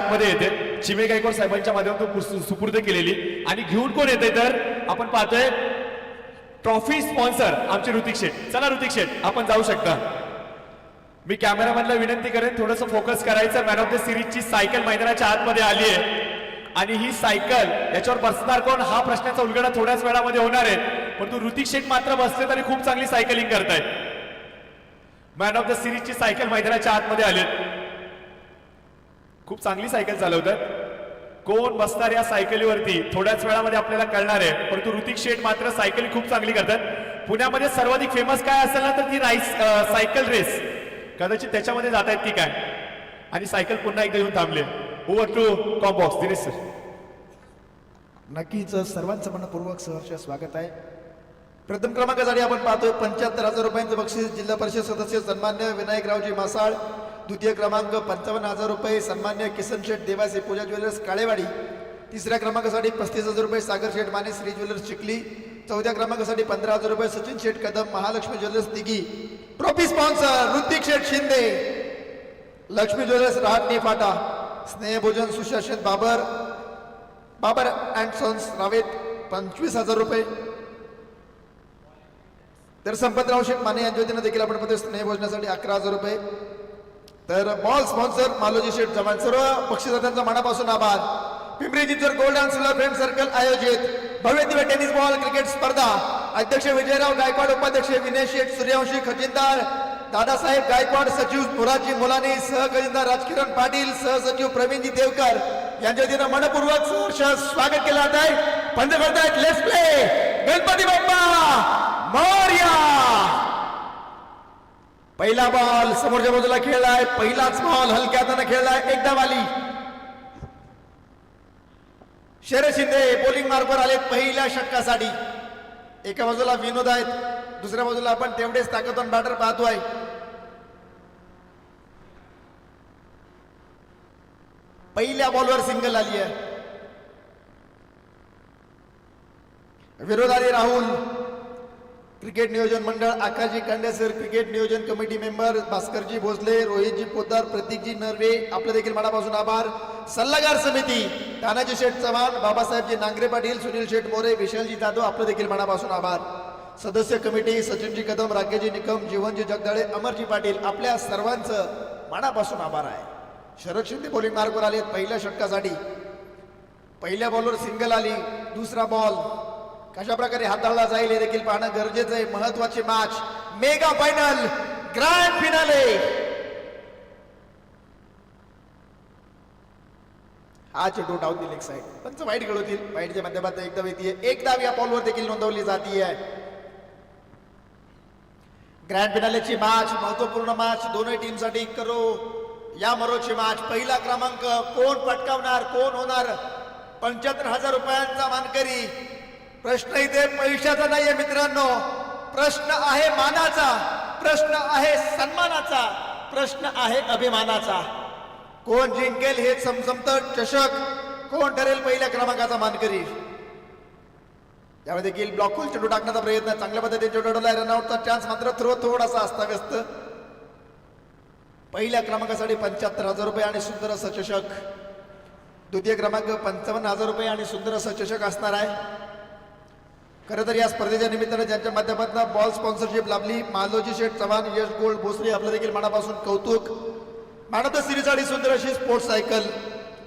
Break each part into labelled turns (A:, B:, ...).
A: आतमध्ये येते चिमे गायकवाड साहेबांच्या माध्यमातून सुपूर्द केलेली आणि घेऊन कोण येते तर आपण पाहतोय ट्रॉफी स्पॉन्सर आमचे ऋतिक शेठ. चला ऋतिक शेठ आपण जाऊ शकता. मी कॅमेरामॅनला विनंती करेन थोडंसं फोकस करायचं. मॅन ऑफ द सिरीजची सायकल मैदानाच्या आतमध्ये आली आहे आणि ही सायकल याच्यावर बसणार कोण हा प्रश्नाचा उलगडा थोड्याच वेळामध्ये होणार आहे. परंतु ऋतिक शेठ मात्र बसले तरी खूप चांगली सायकलिंग करतायत. मॅन ऑफ द सिरीजची सायकल मैदानाच्या आतमध्ये आले. खूप चांगली सायकल चालवतात. कोण बसणार या सायकलीवरती थोड्याच वेळामध्ये आपल्याला कळणार आहे. परंतु ऋतिक शेठ मात्र सायकलिंग खूप चांगली करतात. पुण्यामध्ये सर्वाधिक फेमस काय असेल ना तर ती सायकल रेस कदाचित त्याच्यामध्ये जात आहेत की काय. आणि सायकल पुन्हा एकदा येऊन थांबले. Over to combox Dinesh sir.
B: नक्कीच सर्वांचं मनपूर्वक सहर्ष स्वागत आहे. प्रथम क्रमांकासाठी आपण पाहतोय 75,000 रुपयांचं बक्षीस जिल्हा परिषद सदस्य सन्मान्य विनायकरावजी मासाळ. द्वितीय क्रमांक 55,000 रुपये सन्मान्य किसन शेठ देवासी पूजा ज्वेलर्स काळेवाडी. तिसऱ्या क्रमांकासाठी 35,000 रुपये सागर शेठ माने श्री ज्वेलर्स चिखली. चौथ्या क्रमांकासाठी 15,000 रुपये Sachin Sheth Kadam Mahalakshmi jewellers Dighi. Trophy sponsor Hrithik Sheth Shinde Lakshmi jewellers Rahatani Phata. स्नेहभोजन सुशासन बाबर अँड सन्स रावेत 25,000 रुपये. तर संपतराव शेठ माने यांच्या वतीनं देखील आपण मध्ये स्नेहभोजनासाठी 11,000 रुपये. तर बॉल स्पॉन्सर मालोजी शेठ जवान. सर्व बक्षिसदारांचा मनापासून आभार. Pimpri Chinchwad gold and silver friend circle आयोजित भव्य दिव्य टेनिस बॉल क्रिकेट स्पर्धा. अध्यक्ष विजयराव गायकवाड, उपाध्यक्ष विनय शेठ सूर्यवंशी खजिनदार, दादासाहेब गायकवाड, सचिव मुराजी मुलानी, सहखजिनदार राजकिरण पाटील, सहसचिव प्रवीणजी देवकर यांच्या वतीनं मनपूर्वक सहर्ष स्वागत केलं जात आहे. पंच करतायत लेट्स प्ले गणपती बाप्पा मोरया. पहिला बॉल समोरच्या बाजूला खेळलाय. पहिलाच बॉल हलक्या हाताने खेळलाय. एकदा वाली शरद शिंदे बॉलिंग मार्कवर आले पहिल्या षटकासाठी. एका बाजूला विनोद आहेत, दुसऱ्या बाजूला आपण तेवढेच ताकदवान बॅटर पाहतोय. पहिल्या बॉलवर सिंगल आली आहे. विरोधारी राहुल क्रिकेट नियोजन मंडळ, आकाशजी कांडेसर क्रिकेट नियोजन कमिटी मेंबर, भास्करजी भोसले, रोहितजी पोद्दार, प्रतीकजी नरवे आपलं देखील मनापासून आभार. सल्लागार समिती तानाजी शेठ चव्हाण, बाबासाहेबजी नांगरे पाटील, सुनील शेठ मोरे, विशालजी जाधव आपलं देखील मनापासून आभार. सदस्य कमिटी सचिनजी कदम, राकेशजी निकम, जीवनजी जगदाळे, अमरजी पाटील आपल्या सर्वांचं मनापासून आभार आहे. शरद शिंदे बॉलिंग मार्कवर आले पहिल्या षटकासाठी. पहिल्या बॉलवर सिंगल आली. दुसरा बॉल कशा प्रकारे हाताळला जाईल हे देखील पाहणं गरजेचं आहे. महत्वाची match, mega final, grand finale. हा चेंडू डाऊन दी लेग साइड. पंच वाईट खेळवतील. वाईटच्या माध्यमातून एकदा येते. एक धाव या बॉलवर देखील नोंदवली जाते. ग्रँड फिनालेची मॅच, महत्वपूर्ण मॅच दोन्ही टीमसाठी. करो या मरोची मॅच. पहिला क्रमांक कोण पटकावणार, कोण होणार 75,000 रुपयांचा मानकरी. प्रश्न इथे पैशाचा नाहीये मित्रांनो, प्रश्न आहे मानाचा, प्रश्न आहे सन्मानाचा, प्रश्न आहे अभिमानाचा. कोण जिंकेल हे समजमतं. चषक कोण ठरेल पहिल्या क्रमांकाचा मानकरी. यामध्ये देखील ब्लॉक चेंडू टाकण्याचा प्रयत्न चांगल्या पद्धतीने चेंडू उडवलाय. रनआउटचा चान्स मात्र थोडासा अस्ताव्यस्त. पहिल्या क्रमांकासाठी 75,000 रुपये आणि सुंदर असं चषक. द्वितीय क्रमांक 55,000 रुपये आणि सुंदर असं चषक असणार आहे. खरं तर या स्पर्धेच्या निमित्तानं ज्यांच्या माध्यमातून बॉल स्पॉन्सरशिप लाभली, मालोजी शेठ चव्हाण, यश गोल्ड भोसले आपलं देखील मनापासून कौतुक. मानद सिरीसाठी सुंदर अशी स्पोर्ट्स सायकल.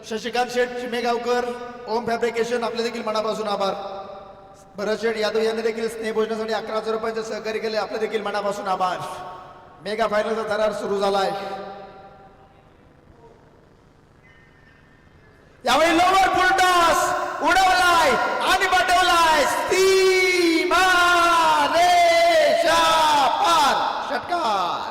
B: शशिकांत शेठ चिमेगावकर, ओम फॅब्रिकेशन आपले देखील मनापासून आभार. भरत शेठ यादव यांनी देखील स्नेहभोजनासाठी 11,000 रुपयांचे सहकार्य केले. आपले देखील मनापासून आभार. मेगा फायनलचा थरार सुरू झालाय. यावेळी लोवर फुल टॉस उडवलाय आणि पाठवलाय सीमा रेषा पार. षटकार.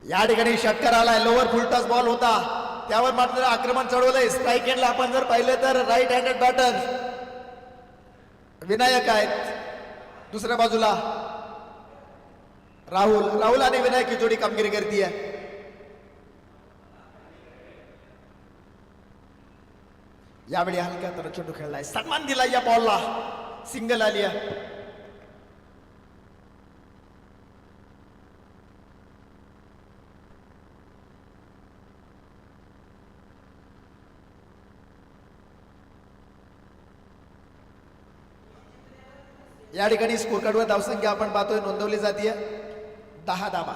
B: या ठिकाणी षटकार आलाय. लोअर फुलटॉस बॉल होता. त्यावर मात्र आक्रमण चढवलंय. स्ट्राईक एंडला आपण जर पाहिलं तर राईट हँडेड बॅटर विनायक आहेत, दुसऱ्या बाजूला राहुल आणि विनायक ही जोडी कामगिरी करते. यावेळी हलक्या तर चेंडू खेळलाय, सन्मान दिला या बॉलला, सिंगल आली आहे. या ठिकाणी स्कोर कार्डवर धावसंख्या आपण पाहतोय नोंदवली जाते 10 धावा.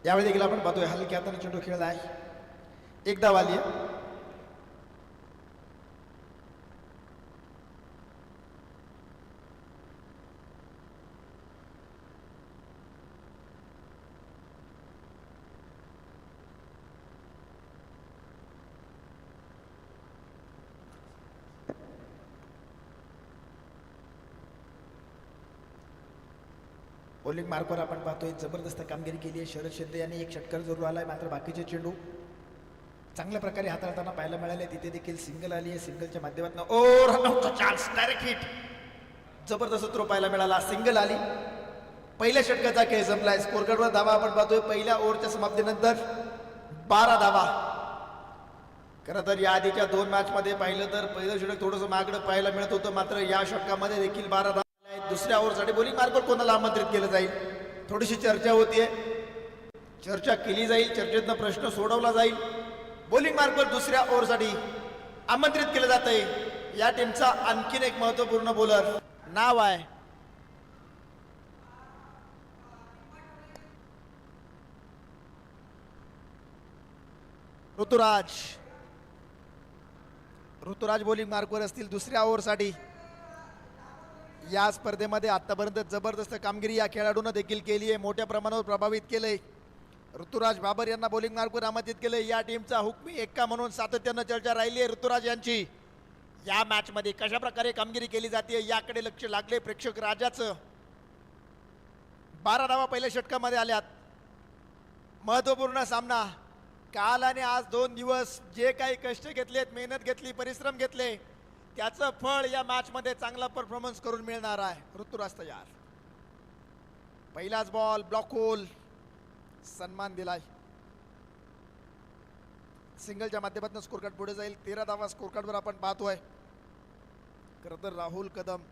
B: यावेळी देखील आपण पाहतोय हलक्या हाताने चेंडू खेळला आहे, एक धाव आली आहे. बॉलिंग मार्कवर आपण पाहतोय जबरदस्त कामगिरी केली आहे शरद शिंदे यांनी. एक षटकार जरूर आलाय, मात्र बाकीचे चेंडू चांगल्या प्रकारे हाताळताना पाहायला मिळाले. तिथे देखील सिंगल आली आहे, सिंगलच्या माध्यमातून ओ रनआउटचा चान्स, डायरेक्ट हिट, जबरदस्त थ्रो पाहायला मिळाला, सिंगल आली. पहिल्या षटकाचा खेळ संपलाय. स्कोर कार्डवर धावा आपण पाहतोय पहिल्या ओव्हरच्या समाप्तीनंतर 12 धावा. खरं तर या आधीच्या 2 मॅच मध्ये पाहिलं तर पहिलं षटक थोडंसं मागडं पाहायला मिळत होतं, मात्र या षटकामध्ये देखील 12 धावा. दुसऱ्या ओव्हरसाठी बॉलिंग मार्कवर कोणाला आमंत्रित केलं जाईल, थोडीशी चर्चा होतीये, चर्चा केली जाईल, चर्चेतनं प्रश्न सोडवला जाईल. बॉलिंग मार्कवर दुसऱ्या ओव्हरसाठी आमंत्रित केलं जात आहे या टीमचा आणखीन एक महत्वपूर्ण बॉलर, नाव आहे ऋतुराज बॉलिंग मार्कवर असतील दुसऱ्या ओव्हरसाठी. या स्पर्धेमध्ये आतापर्यंत जबरदस्त कामगिरी या खेळाडूंना देखील केली आहे, मोठ्या प्रमाणावर प्रभावित केलंय. ऋतुराज बाबर यांना बॉलिंग मार्कवर आमंत्रित केले. या टीमचा हुकमी एक्का म्हणून सातत्यानं चर्चा राहिली आहे ऋतुराज यांची. या मॅच मध्ये कशा प्रकारे कामगिरी केली जाते याकडे लक्ष लागले प्रेक्षक राजाचं. 12 धावा पहिल्या षटकामध्ये आल्यात. महत्वपूर्ण सामना. काल आणि आज 2 दिवस जे काही कष्ट घेतलेत, मेहनत घेतली, परिश्रम घेतले, त्याचं फळ या मॅच मध्ये चांगला परफॉर्मन्स करून मिळणार आहे. ऋतुराज तयार. पहिलाच बॉल ब्लॉक होल, सन्मान दिलाय. सिंगलच्या माध्यमातून स्कोर कार्ड पुढे जाईल. 13 धावा स्कोर कार्डवर आपण पाहतोय. खरं तर राहुल कदम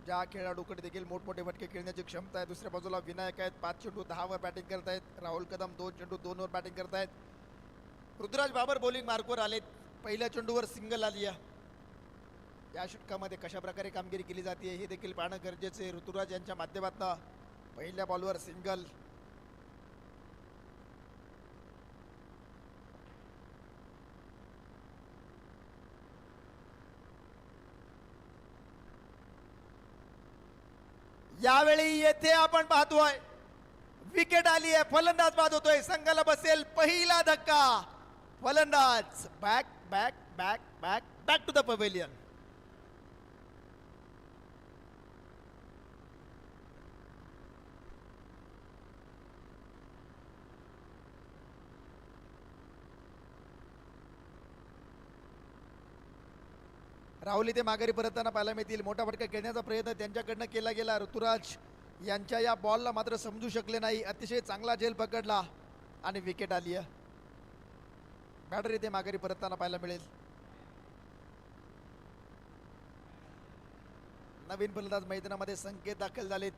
B: ज्या खेळाडूकडे देखील मोठमोठे फटके खेळण्याची क्षमता आहे. दुसऱ्या बाजूला विनायक आहेत, 5 चेंडू 10 वर बॅटिंग करत आहेत. राहुल कदम 2 चेंडू 2 वर बॅटिंग करत आहेत. ऋतुराज बाबर बॉलिंग मार्कवर आलेत. पहिल्या चेंडूवर सिंगल आली आहे. या षटकामध्ये कशा प्रकारे कामगिरी केली जाते हे देखील पाहणं गरजेचे आहे. ऋतुराज यांच्या माध्यमातून पहिल्या बॉलवर सिंगल. यावेळी येथे आपण पाहतोय विकेट आली आहे. फलंदाज बाद होतोय. संघाला बसेल पहिला धक्का. फलंदाज back back back back back to the pavilion. Rahul इथे माघारी परतताना पाहायला मिळतील. मोठा फटका खेळण्याचा प्रयत्न त्यांच्याकडनं केला गेला. ऋतुराज यांच्या या बॉलला मात्र समजू शकले नाही. अतिशय चांगला झेल पकडला आणि विकेट आली आहे. बॅटर इथे माघारी परतताना पाहायला मिळेल. नवीन फलंदाज मैदानामध्ये संकेत दाखल झालेत.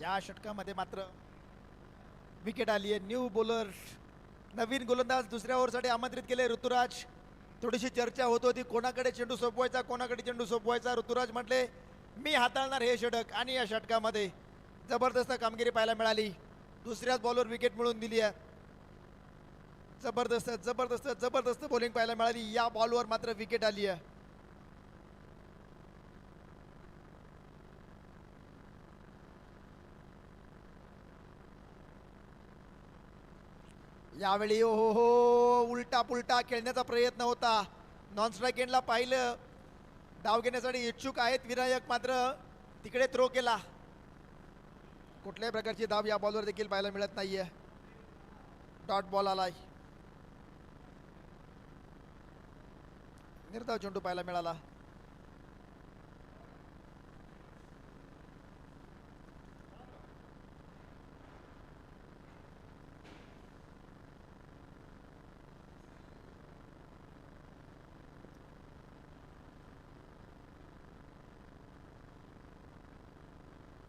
B: या षटकामध्ये मात्र विकेट आली आहे. न्यू बॉलर, नवीन गोलंदाज दुसऱ्या ओव्हरसाठी आमंत्रित केले ऋतुराज. थोडीशी चर्चा होत होती कोणाकडे चेंडू सोपवायचा, कोणाकडे चेंडू सोपवायचा. ऋतुराज म्हटले मी हाताळणार हे षटक आणि या षटकामध्ये जबरदस्त कामगिरी पाहायला मिळाली. दुसऱ्याच बॉलवर विकेट मिळवून दिली आहे. जबरदस्त जबरदस्त जबरदस्त बॉलिंग पाहायला मिळाली. या बॉलवर मात्र विकेट आली आहे. यावेळी हो हो हो उलटा पुलटा खेळण्याचा प्रयत्न होता. नॉन स्ट्राईक एंडला पाहिलं, डाव घेण्यासाठी इच्छुक आहेत विनायक, मात्र तिकडे थ्रो केला. कुठल्याही प्रकारची धाव या बॉलवर देखील पाहायला मिळत नाहीये. डॉट बॉल आलाय. निर्धाव चेंडू पाहायला मिळाला.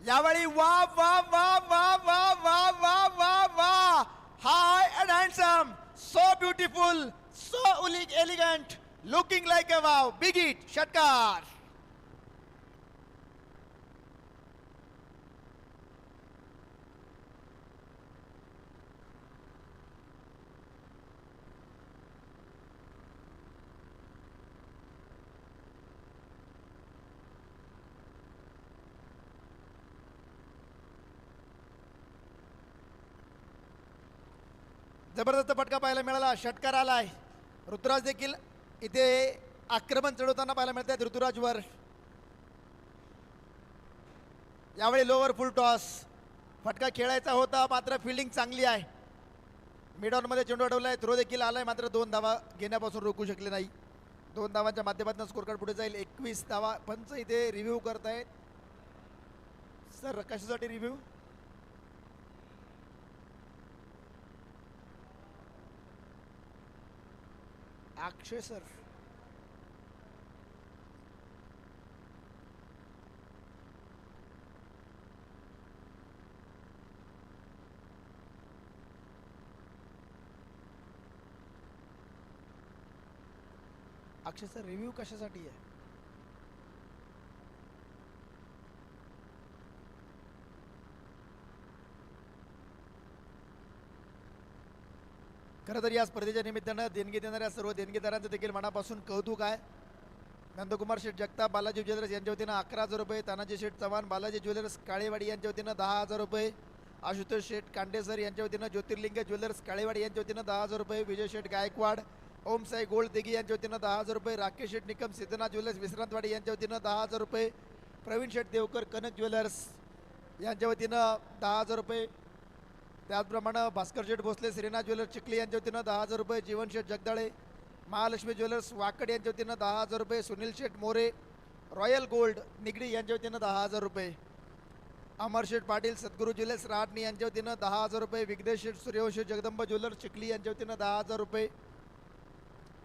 B: यावेळी वा वा वा वा वा वा वा वा वा high and handsome, so beautiful, so elegant, looking like a wow, big hit, षटकार. जबरदस्त फटका पाहायला मिळाला, षटकार आलाय. ऋतुराज देखील इथे आक्रमण चढवताना पाहायला मिळत आहेत ऋतुराजवर. यावेळी लोअर फुल टॉस, फटका खेळायचा होता मात्र फिल्डिंग चांगली आहे. मिडऑनमध्ये चेंडू अडवलाय, थ्रो देखील आलाय मात्र 2 धावा घेण्यापासून रोखू शकले नाही. 2 धावांच्या माध्यमातून स्कोर कार्ड पुढे जाईल. 21 धावा. पंच इथे रिव्ह्यू करतायत. सर कशासाठी रिव्ह्यू? अक्षय सर. अक्षय सर रिव्ह्यू कशासाठी आहे? खरं तर या स्पर्धेच्या निमित्तानं देणगी देणाऱ्या सर्व देणगीदारांचं देखील मनापासून कौतुक आहे. नंदकुमार शेठ जगताप बालाजी ज्वेलर्स यांच्या वतीनं 11,000 रुपये, तानाजी शेठ चव्हाण बालाजी ज्वेलर्स काळेवाडी यांच्या वतीनं 10,000 रुपये, आशुतोष शेठ कांडेसर यांच्या वतीनं ज्योतिर्लिंग ज्वेलर्स काळेवाडी यांच्या वतीनं 10,000 रुपये, विजय शेठ गायकवाड ओम साई गोल्ड दिघी यांच्या वतीनं 10,000 रुपये, राकेश शेठ निकम सिद्धनाथ ज्वेलर्स विश्रांतवाडी यांच्या वतीनं 10,000 रुपये, प्रवीण शेठ देवकर कनक ज्वेलर्स यांच्या वतीनं 10,000 रुपये, त्याचप्रमाणे भास्कर शेठ भोसले श्रीनाथ ज्वेलर्स चिखली यांच्या वतीनं 10,000 रुपये, जीवन शेठ जगदाळे महालक्ष्मी ज्वेलर्स वाकड यांच्या वतीनं 10,000 रुपये, सुनील शेठ मोरे रॉयल गोल्ड निगडी यांच्या वतीनं 10,000 रुपये, अमर शेठ पाटील सद्गुरू ज्वेलर्स राहटणी यांच्या वतीनं 10,000 रुपये, विघ्नेश शेठ सूर्यवंशी जगदंब ज्वेलर्स चिखली यांच्या वतीनं 10,000 रुपये,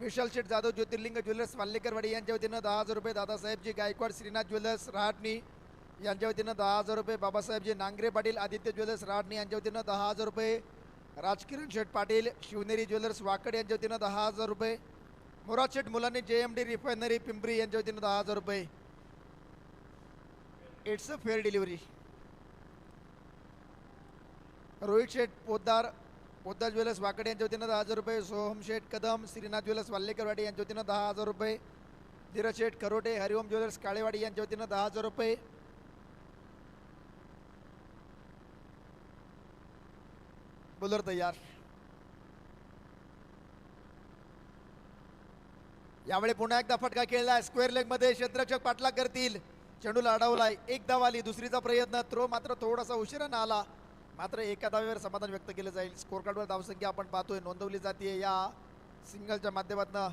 B: विशाल शेठ जाधव ज्योतिर्लिंग ज्वेलर्स वाल्लेकरवाडी यांच्या वतीनं 10,000 रुपये, दादासाहेबजी गायकवाड श्रीनाथ ज्वेलर्स राहटणी यांच्या वतीनं 10,000 रुपये, बाबासाहेबजी नांगरे पाटील आदित्य ज्वेलर्स राहटणी यांच्या वतीनं 10,000 रुपये, राजकिरण शेठ पाटील शिवनेरी ज्वेलर्स वाकड यांच्या वतीनं 10,000 रुपये, मुराद शेठ मुलांनी JMD रिफायनरी पिंपरी यांच्या वतीनं 10,000 रुपये. It's a fair delivery. Rohit Sheth Poddar jewellers Wakad यांच्या वतीनं 10,000 रुपये, सोहम शेठ कदम श्रीनाथ ज्वेलर्स वाल्लेकरवाडी यांच्या वतीनं 10,000 रुपये, धीरज शेठ खरोटे हरिओम ज्वेलर्स काळेवाडी यांच्या वतीनं 10,000 रुपये, बॉलर तयार. यावेळी पुन्हा एकदा फटका खेळलाय स्क्वेअर लेग मध्ये, क्षेत्ररक्षक पाठलाग करतील. चेंडूला अडवलाय, एक धाव आली. दुसरीचा प्रयत्न, थ्रो मात्र थोडासा उशिरानं आला, मात्र एका धावेवर समाधान व्यक्त केलं जाईल. स्कोर कार्डवर धावसंख्या आपण पाहतोय नोंदवली जाते या सिंगलच्या माध्यमातून.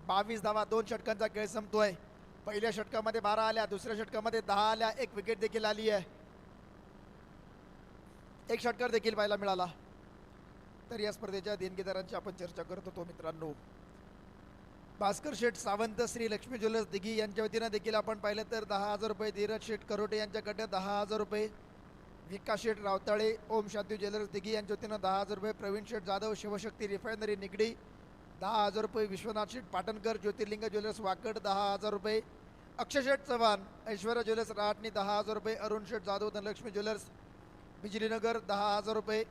B: 22 धावा, 2 षटकांचा खेळ संपतोय. पहिल्या षटकामध्ये 12 आल्या, दुसऱ्या षटकामध्ये 10 आल्या, एक विकेट देखील आली आहे, एक षटकार देखील पाहायला मिळाला. तर या स्पर्धेच्या देणगीदारांची आपण चर्चा करत होतो मित्रांनो. भास्कर शेठ सावंत श्री लक्ष्मी ज्वेलर्स दिघी यांच्या वतीनं देखील आपण पाहिलं तर 10,000 रुपये, धीरज शेठ करोटे यांच्याकडे 10,000 रुपये, विकास शेठ रावताळे ओम शांती ज्वेलर्स दिघी यांच्या वतीनं 10,000 रुपये, प्रवीण शेठ जाधव शिवशक्ती रिफायनरी निगडी 10,000 रुपये, विश्वनाथ शेठ पाटणकर ज्योतिर्लिंग ज्वेलर्स वाकड 10,000 रुपये, अक्षय शेठ चव्हाण ऐश्वर्या ज्वेलर्स राहटणी 10,000 रुपये, अरुण शेठ जाधव धनलक्ष्मी ज्वेलर्स बिजलीनगर 10,000 रुपये.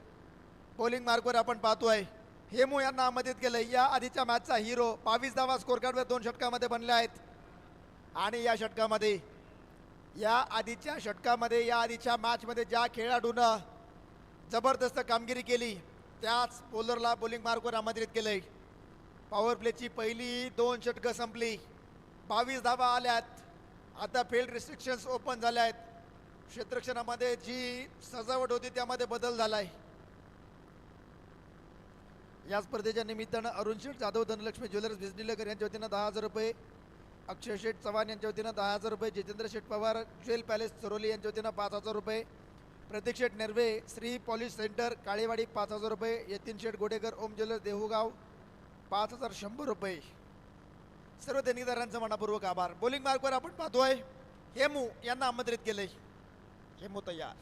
B: बॉलिंग मार्कवर आपण पाहतोय हेमू यांना आमंत्रित केलं. या आधीच्या मॅचचा हिरो 22 धावा स्कोर कार्डवर 2 षटकामध्ये बनले आहेत. आणि या षटकामध्ये या आधीच्या मॅचमध्ये ज्या खेळाडूनं जबरदस्त कामगिरी केली त्याच बॉलरला बॉलिंग मार्कवर आमंत्रित केलंय. पॉवर प्लेची पहिली 2 षटकं संपली. 22 धावा आल्यात. आता फील्ड रिस्ट्रिक्शन्स ओपन झाल्या आहेत. क्षेत्ररक्षणामध्ये जी सजावट होती त्यामध्ये बदल झालाय. या स्पर्धेच्या निमित्तानं अरुण शेठ जाधव धनलक्ष्मी ज्वेलर्स भिजनीलकर यांच्या वतीनं 10,000 रुपये, अक्षय शेठ चव्हाण यांच्या वतीनं 10,000 रुपये, जितेंद्र शेठ पवार ज्वेल पॅलेस चरोली यांच्या वतीनं 5,000 रुपये, प्रतीक शेठ नर्वे श्री पॉलिश सेंटर काळेवाडी 5,000 रुपये, यतीन शेठ गोडेकर ओम ज्वेलर्स देहुगाव 5,100 रुपये. सर्व देणगीदारांचा मनापूर्वक आभार. बॉलिंग मार्कवर आपण पाहतोय हेमू यांना आमंत्रित केलंय. हेमू तयार.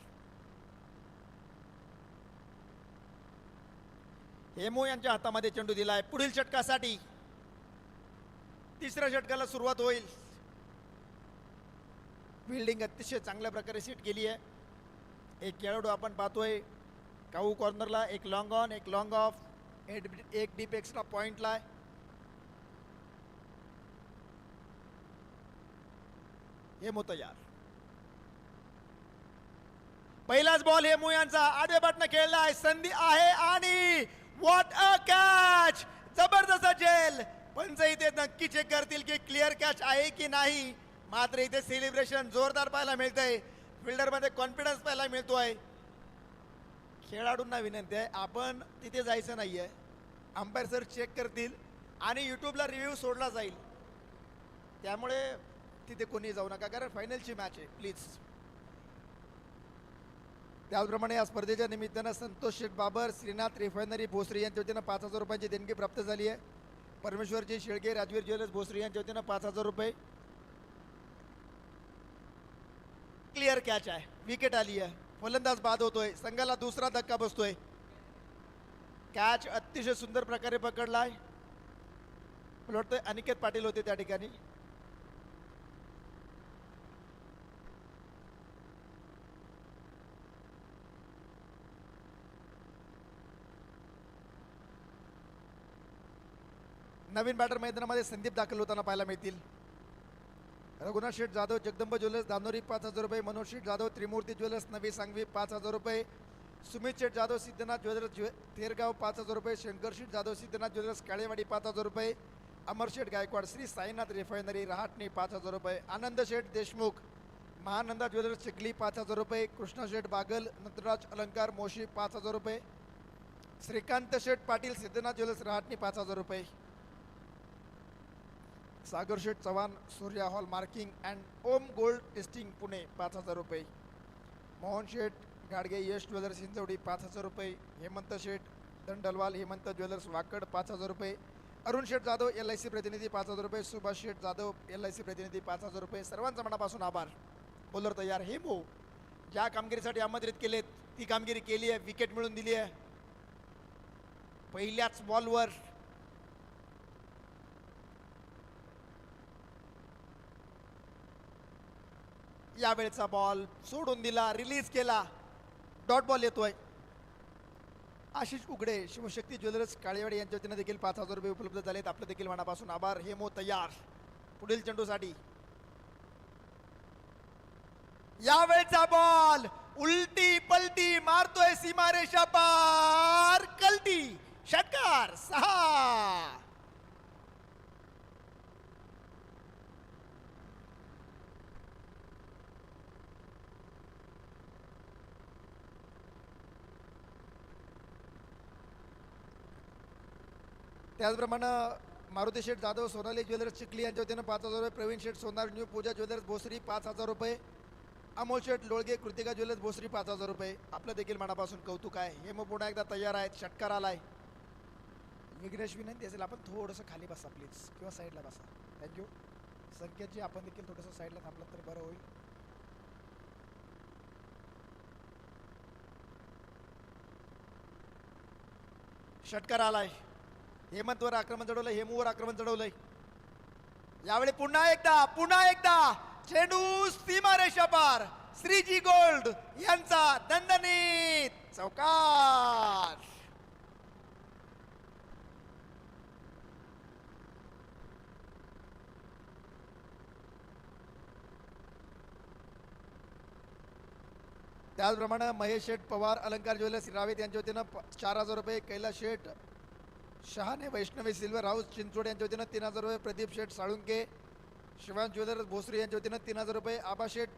B: हेमू यांच्या हातामध्ये चेंडू दिलाय पुढील षटकासाठी. तिसऱ्या षटकाला सुरुवात होईल. फिल्डिंग अतिशय चांगल्या प्रकारे सेट केली आहे. एक खेळाडू आपण पाहतोय काऊ कॉर्नरला, एक लॉंग ऑन, एक लॉंग ऑफ, एक डीप एक्स्ट्रा पॉइंटला आहे. हेमू तयार. पहिलाच बॉल हेमू यांचा आडव्या बाटनं खेळलाय. संधी आहे आणि व्हॉट अ कॅच. जबरदस्त झेल. पंच इथे नक्की चेक करतील की क्लिअर कॅच आहे की नाही. मात्र इथे सेलिब्रेशन जोरदार पाहायला मिळतंय. फिल्डरमध्ये कॉन्फिडन्स पाहायला मिळतोय. खेळाडूंना विनंती आहे आपण तिथे जायचं नाहीये. अंपायर सर चेक करतील आणि यूट्यूबला रिव्ह्यू सोडला जाईल. त्यामुळे तिथे कोणी जाऊ नका कारण फायनलची मॅच आहे. प्लीज. त्याचप्रमाणे या स्पर्धेच्या निमित्तानं संतोष शेठ बाबर श्रीनाथ रिफायनरी भोसरी यांच्या वतीनं 5,000 रुपयांची देणगी प्राप्त झाली आहे. परमेश्वरजी शेळके राजवीर ज्वेलर्स भोसरी यांच्या वतीनं 5,000 रुपये. क्लिअर कॅच आहे. विकेट आली आहे. फलंदाज बाद होतोय. संघाला दुसरा धक्का बसतोय. कॅच अतिशय सुंदर प्रकारे पकडलाय. मला वाटतं अनिकेत पाटील होते त्या ठिकाणी. नवीन बॅटर मैदानामध्ये संदीप दाखल होताना पाहायला मिळतील. रघुनाथ शेठ जाधव जगदंब ज्वेलर्स दानोरी 5,000 रुपये, मनोज शेठ जाधव त्रिमूर्ती ज्वेलर्स नवी सांगवी 5,000 रुपये, सुमित शेठ जाधव सिद्धनाथ ज्वेलर्स तेरगाव 5,000 रुपये, शंकर शेठ जाधव सिद्धनाथ ज्वेलर्स काळेवाडी 5,000 रुपये, अमर शेठ गायकवाड श्री साईनाथ रिफायनरी रहाटणी 5,000 रुपये, आनंद शेठ देशमुख महानंदा ज्वेलर्स चिखली 5,000 रुपये, कृष्णा शेठ बागल नटराज अलंकार मोशी 5,000 रुपये, श्रीकांत शेठ पाटील सिद्धनाथ ज्वेलर्स रहाटणी 5,000 रुपये, Sagar Sheth Chavan Surya hallmarking and Om gold testing Pune 5,000 रुपये, मोहन शेठ गाडगे यश ज्वेलर्स हिंजवडी 5,000 रुपये, हेमंत शेठ दंडलवाल हेमंत ज्वेलर्स वाकड 5,000 रुपये, अरुण शेठ जाधव LIC प्रतिनिधी 5,000 रुपये, सुभाष शेठ जाधव LIC प्रतिनिधी 5,000 रुपये. सर्वांचा मनापासून आभार. बॉलर तयार. हेमू ज्या कामगिरीसाठी आमंत्रित केलेत ती कामगिरी केली आहे. विकेट मिळून दिली आहे. पहिल्याच बॉलवर यावेळेचा बॉल सोडून दिला, रिलीज केला. डॉट बॉल येतोय. आशिष उघडे शिवशक्ती ज्वेलर्स काळेवाडी यांच्या वतीनं देखील 5,000 रुपये उपलब्ध झालेत. आपलं देखील मनापासून आभार. हेमो तयार पुढील चेंडूसाठी. यावेळेचा बॉल उलटी पलटी मारतोय सीमारेषा पार. कलटी. षटकार 6. त्याचप्रमाणे मारुती शेठ जाधव सोनाली ज्वेलर्स चिखली यांच्या वतीनं 5,000 रुपये, प्रवीण शेठ सोनार न्यू पूजा ज्वेलर्स भोसरी 5,000 रुपये, अमोल शेठ लोळगे कृतिका ज्वेलर्स भोसरी 5,000 रुपये. आपलं देखील मनापासून कौतुक आहे. हे मग पुन्हा एकदा तयार आहेत. षटकार आलाय. विघ्नेश विनंती असेल आपण थोडंसं खाली बसा प्लीज किंवा साईडला बसा. थँक्यू. संकेतजी आपण देखील थोडंसं साईडला थांबलं तर बरं होईल. षटकार आलाय. हेमंतवर आक्रमण चढवलंय. हेमूवर आक्रमण चढवलंय. यावेळी पुन्हा एकदा चेंडू सीमारेषा पार. श्रीजी गोल्ड यांचा दणदणीत चौकार. त्याचप्रमाणे महेश शेठ पवार अलंकार ज्वेलर्स रावेत यांच्या वतीनं 4,000 रुपये, कैलास शेठ शहाणे वैष्णवी सिल्वर हाऊस चिंचोड यांच्या वतीनं 3,000 रुपये, प्रदीप शेठ साळुंके शिवांश ज्वेलर्स भोसरी यांच्या वतीनं 3,000 रुपये, आबा शेठ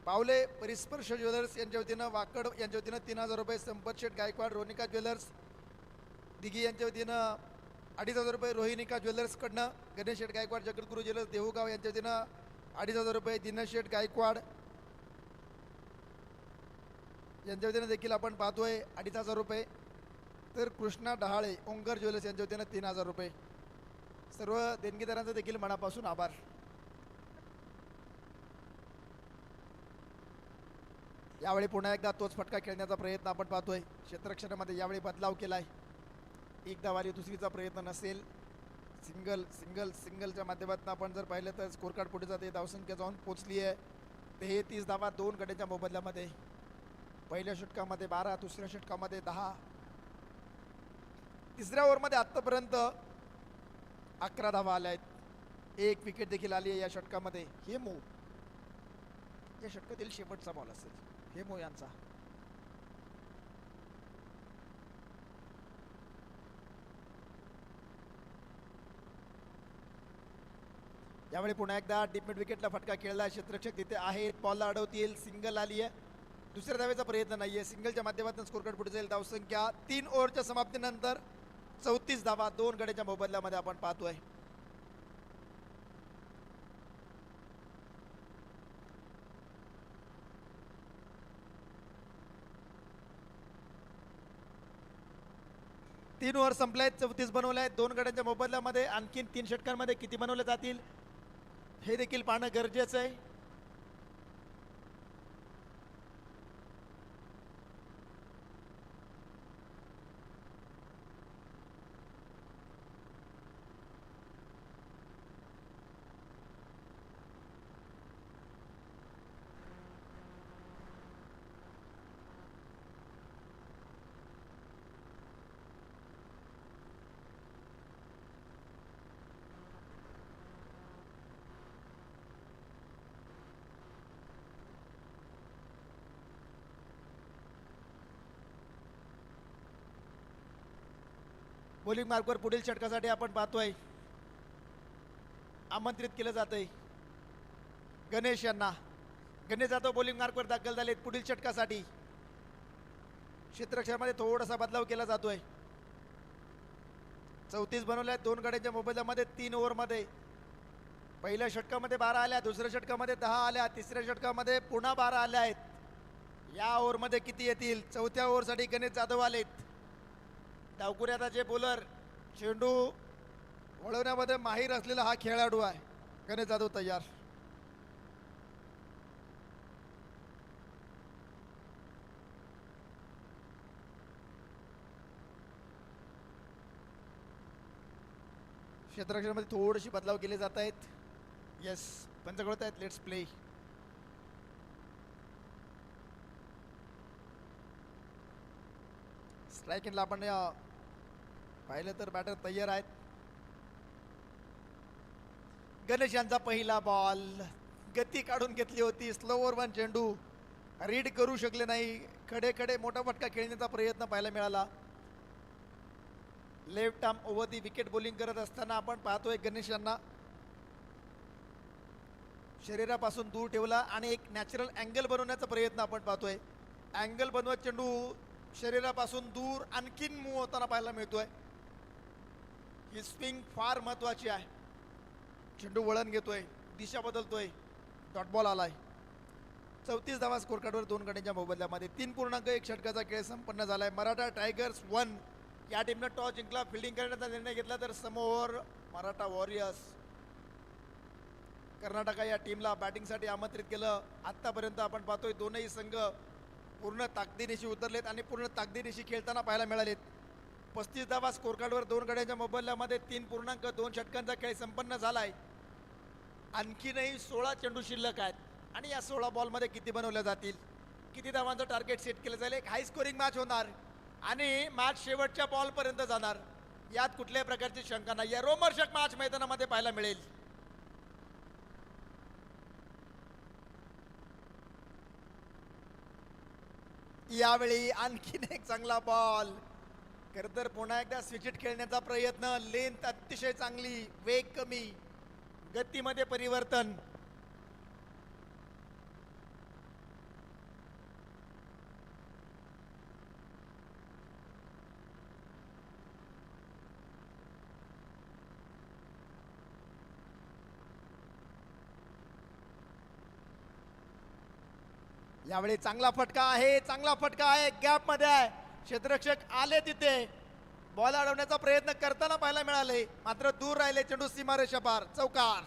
B: पावले परिस्पर्श ज्वेलर्स यांच्या वतीनं वाकड यांच्या वतीनं 3,000 रुपये, संपत शेठ गायकवाड रोनिका ज्वेलर्स दिघी यांच्या वतीनं 2,500 रुपये, रोहिणिका ज्वेलर्सकडनं गणेश शेठ गायकवाड जगद्गुरू ज्वेलर्स देहूगाव यांच्या वतीनं 2,500 रुपये, दिनेश शेठ गायकवाड यांच्या वतीनं देखील आपण पाहतोय 2,500 रुपये, तर कृष्णा डहाळे ओंकार ज्वेलर्स यांच्या वतीनं 3,000 रुपये. सर्व देणगीदारांचं देखील मनापासून आभार. यावेळी पुन्हा एकदा तोच फटका खेळण्याचा प्रयत्न आपण पाहतोय. क्षेत्ररक्षणामध्ये यावेळी बदलाव केलाय. एकदा वारी दुसरीचा प्रयत्न नसेल, सिंगलच्या माध्यमातून आपण जर पाहिलं तर स्कोर कार्ड पुढे जाते. धावसंख्या जाऊन पोचली आहे 33 धावा 2 गड्यांच्या मोबदल्यामध्ये. पहिल्या षटकामध्ये 12, दुसऱ्या षटकामध्ये 10, तिसऱ्या ओव्हरमध्ये आत्तापर्यंत 11 धावा आल्या आहेत. 1 विकेट देखील आली आहे या षटकामध्ये. हेमू या षटकातील शेवटचा बॉल असेल हेमू यांचा. यावेळी पुन्हा एकदा डीप मिड विकेटला फटका खेळला. क्षेत्ररक्षक तिथे आहेत, बॉलला अडवतील. सिंगल आली आहे, दुसऱ्या धावेचा प्रयत्न नाहीये. सिंगलच्या माध्यमातून स्कोर कार्ड पुढे जाईल. धावसंख्या 3 ओव्हरच्या समाप्तीनंतर 34 धावा 2 गड्यांच्या मोबदल्यामध्ये आपण पाहतोय. तीन ओव्हर संपले आहेत, 34 बनवले आहेत 2 गड्यांच्या मोबदल्यामध्ये. आणखीन 3 षटकांमध्ये किती बनवले जातील हे देखील पाहणं गरजेचं आहे. बॉलिंग मार्कवर पुढील षटकासाठी आपण पाहतोय आमंत्रित केलं जातंय गणेश यांना. गणेश जाधव बॉलिंग मार्कवर दाखल झालेत पुढील षटकासाठी. क्षेत्ररक्षणामध्ये थोडासा बदलाव केला जातोय. 34 बनवल्या 2 गड्यांच्या मोबदल्यामध्ये 3 ओव्हरमध्ये. पहिल्या षटकामध्ये 12 आल्या, दुसऱ्या षटकामध्ये 10 आल्या, तिसऱ्या षटकामध्ये पुन्हा 12 आल्या आहेत. या ओव्हरमध्ये किती येतील? चौथ्या ओव्हरसाठी गणेश जाधव आलेत. डावकुऱ्याचे बॉलर, चेंडू वळवण्यामध्ये माहीर असलेला हा खेळाडू आहे गणेश जाधव. तयार. क्षेत्ररक्षणामध्ये थोडेसे बदलाव केले जात आहेत. येस, पंच कळत आहेत. Let's play. स्ट्राईक एंडला आपण पाहिलं तर बॅटर तयार आहेत. गणेश यांचा पहिला बॉल. गती काढून घेतली होती. स्लोवर वन चेंडू रीड करू शकले नाही. खडे मोठा फटका खेळण्याचा प्रयत्न पाहायला मिळाला. लेफ्ट आर्म ओव्हर दी विकेट बॉलिंग करत असताना आपण पाहतोय गणेश यांना शरीरापासून दूर ठेवला आणि एक नॅचरल अँगल बनवण्याचा प्रयत्न आपण पाहतोय. अँगल बनवत चेंडू शरीरापासून दूर आणखीन मूव्ह होताना पाहायला मिळतोय. ही स्विंग फार महत्वाची आहे. चेंडू वळण घेतोय, दिशा बदलतोय. डॉट बॉल आलाय. 34 धावा स्कोर कार्डवर 2 गड्यांच्या मोबदल्यामध्ये. 3.1 षटकाचा खेळ संपन्न झालाय. मराठा टायगर्स 1 या टीमनं टॉस जिंकला. फिल्डिंग करण्याचा निर्णय घेतला तर समोर मराठा वॉरियर्स. कर्नाटका या टीमला बॅटिंगसाठी आमंत्रित केलं. आत्तापर्यंत आपण पाहतोय दोनही संघ पूर्ण ताकदीनिशी उतरलेत आणि पूर्ण ताकदीनिशी खेळताना पाहायला मिळालेत. 35 धावा स्कोर कार्डवर 2 गड्यांच्या मोबदल्यामध्ये 3.2 षटकांचा खेळ संपन्न झालाय. आणखीनही 16 चेंडू शिल्लक आहेत आणि या 16 बॉलमध्ये किती बनवल्या जातील, किती धावांचं टार्गेट सेट केलं जाईल. एक हाय स्कोरिंग मॅच होणार आणि मॅच शेवटच्या बॉलपर्यंत जाणार, यात कुठल्याही प्रकारची शंका नाही. या रोमहर्षक मॅच मैदानामध्ये पाहायला मिळेल. यावेळी आणखीन एक चांगला बॉल. खर तर पुन्हा एकदा स्विचिट खेळण्याचा प्रयत्न. लेंथ अतिशय चांगली, वेग कमी, गतीमध्ये परिवर्तन. यावेळी चांगला फटका आहे, चांगला फटका आहे, गॅप मध्ये आहे. क्षेत्ररक्षक आले तिथे, बॉल अडवण्याचा प्रयत्न करताना पाहायला मिळाले, मात्र दूर राहिले. चेंडू सीमारेषा पार, चौकार.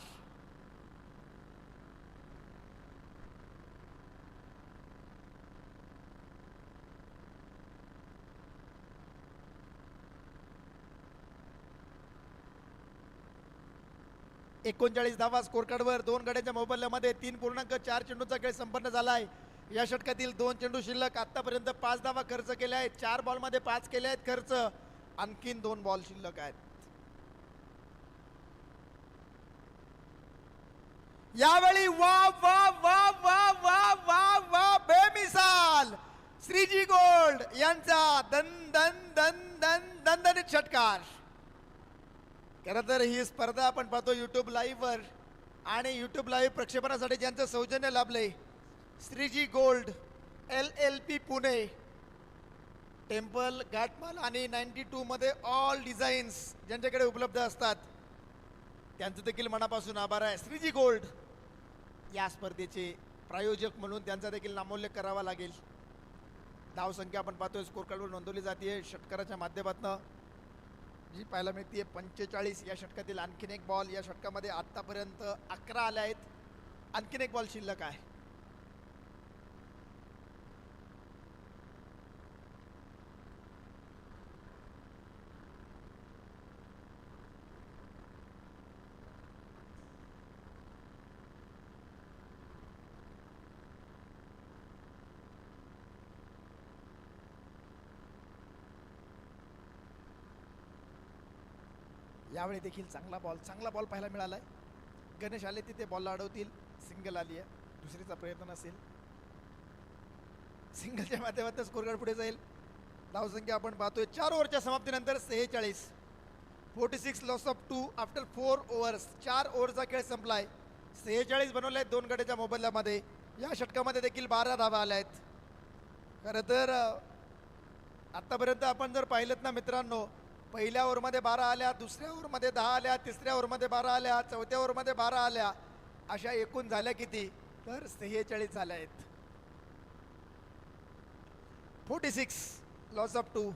B: एकोणचाळीस धावा स्कोर कार्डवर. दोन गड्यांच्या मोबदल्यामध्ये 3.4 चेंडूचा खेळ संपन्न झालाय. या षटकातील 2 चेंडू शिल्लक. आतापर्यंत 5 धावा खर्च केल्या आहेत. 4 बॉल मध्ये 5 केले आहेत खर्च. आणखीन 2 बॉल शिल्लक आहेत. यावेळी वा वा वा वा वा वा वा बेमिसाल श्रीजी गोल्ड यांचा दन दन दन दन दणदणीत षटकार. खरं तर ही स्पर्धा आपण पाहतो युट्यूब लाईव्ह वर, आणि युट्यूब लाईव्ह प्रक्षेपणासाठी ज्यांचं सौजन्य लाभले, Shreeji gold, LLP Pune, temple, Ghatmal आणि 92 मध्ये ऑल डिझाईन्स ज्यांच्याकडे उपलब्ध असतात, त्यांचं देखील मनापासून आभार आहे. श्रीजी गोल्ड या स्पर्धेचे प्रायोजक म्हणून त्यांचा देखील नामोल्लेख करावा लागेल. धावसंख्या आपण पाहतोय स्कोर कार्डवर नोंदवली जाते षटकाराच्या माध्यमातून, जी पाहायला मिळते 45. या षटकातील आणखीन एक बॉल. या षटकामध्ये आतापर्यंत 11 आले आहेत. आणखीन एक बॉल शिल्लक आहे. यावेळी देखील चांगला बॉल पाहायला मिळालाय. गणेश आले तिथे बॉलला अडवतील. सिंगल आली आहे, दुसरीचा प्रयत्न असेल. सिंगलच्या माध्यमातून स्कोर कार्ड पुढे जाईल. धावसंख्या आपण पाहतोय 4 ओव्हरच्या समाप्तीनंतर 46 लॉस ऑफ 2 आफ्टर 4 ओव्हर्स. 4 ओव्हरचा खेळ संपलाय. 46 बनवले आहेत 2 गड्याच्या मोबदल्यामध्ये. या षटकामध्ये देखील 12 धावा आल्या आहेत. खरं तर आतापर्यंत आपण जर पाहिलं ना मित्रांनो, पहिल्या ओव्हरमध्ये 12 आल्या, दुसऱ्या ओव्हरमध्ये 10 आल्या, तिसऱ्या ओव्हरमध्ये 12 आल्या, चौथ्या ओव्हरमध्ये 12 आल्या, अशा एकूण झाल्या किती, तर 46 झाल्या आहेत. 46 लॉस ऑफ 2.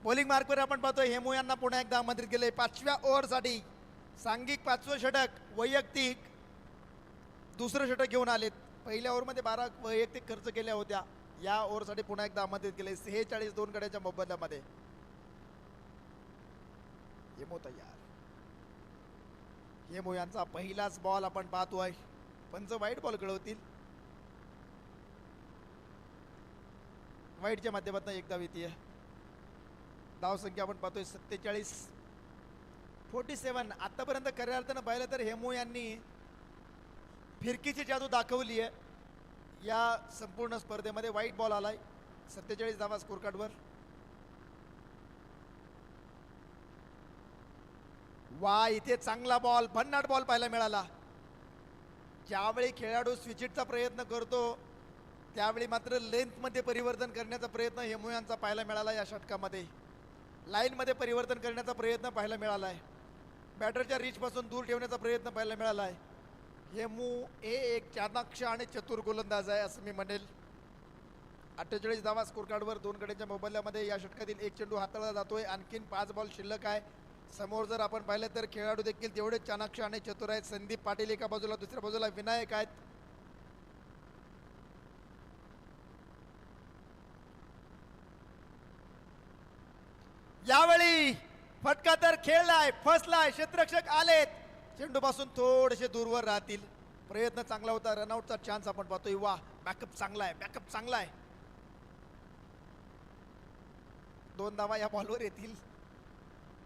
B: बॉलिंग मार्कवर आपण पाहतोय हेमू यांना पुन्हा एकदा आमंत्रित केले 5व्या ओव्हरसाठी. सांघिक 5वं षटक, वैयक्तिक दुसरं षटक घेऊन आलेत. पहिल्या ओव्हरमध्ये 12 वैयक्तिक खर्च केल्या होत्या. या ओव्हरसाठी पुन्हा एकदा आमंत्रित केले. 46 2 गड्याच्या मोबदल्यामध्ये. हेमू तयार. हेमू यांचा पहिलाच बॉल आपण पाहतोय. पंच वाईट बॉल कळवतील. वाईटच्या माध्यमातून एक धाव येते. धावसंख्या आपण पाहतोय 47. आतापर्यंत खऱ्या अर्थानं पाहिलं तर हेमू यांनी फिरकीची जादू दाखवली आहे या संपूर्ण स्पर्धेमध्ये. वाईट बॉल आलाय. 47 धावा स्कोर कार्डवर. वा, इथे चांगला बॉल, भन्नाट बॉल पाहायला मिळाला. ज्यावेळी खेळाडू स्विचिटचा प्रयत्न करतो त्यावेळी मात्र लेंथमध्ये परिवर्तन करण्याचा प्रयत्न हेमू यांचा पाहायला मिळाला या षटकामध्ये. लाईनमध्ये परिवर्तन करण्याचा प्रयत्न पाहायला मिळाला आहे. बॅटरच्या रीचपासून दूर ठेवण्याचा प्रयत्न पाहायला मिळाला आहे. हेमू हे एक चाणाक्ष आणि चतुर गोलंदाज आहे असं मी म्हणेल. 48 धावा स्कोर कार्डवर 2 गड्यांच्या मोबदल्यामध्ये या षटकातील एक चेंडू हाताळला जातोय. आणखीन 5 बॉल शिल्लक आहे. समोर जर आपण पाहिलं तर खेळाडू देखील तेवढेच चाणाक्ष आणि चतुर आहेत. संदीप पाटील एका बाजूला, दुसऱ्या बाजूला विनायक आहेत. यावेळी फटका तर खेळलाय, फसलाय, क्षेत्ररक्षक आलेत, चेंडू पासून थोडेसे दूरवर राहतील. प्रयत्न चांगला होता, रनआउटचा चान्स आपण पाहतोय. वा, बॅकअप चांगला आहे, बॅकअप चांगला आहे. 2 धावा या बॉलवर येतील.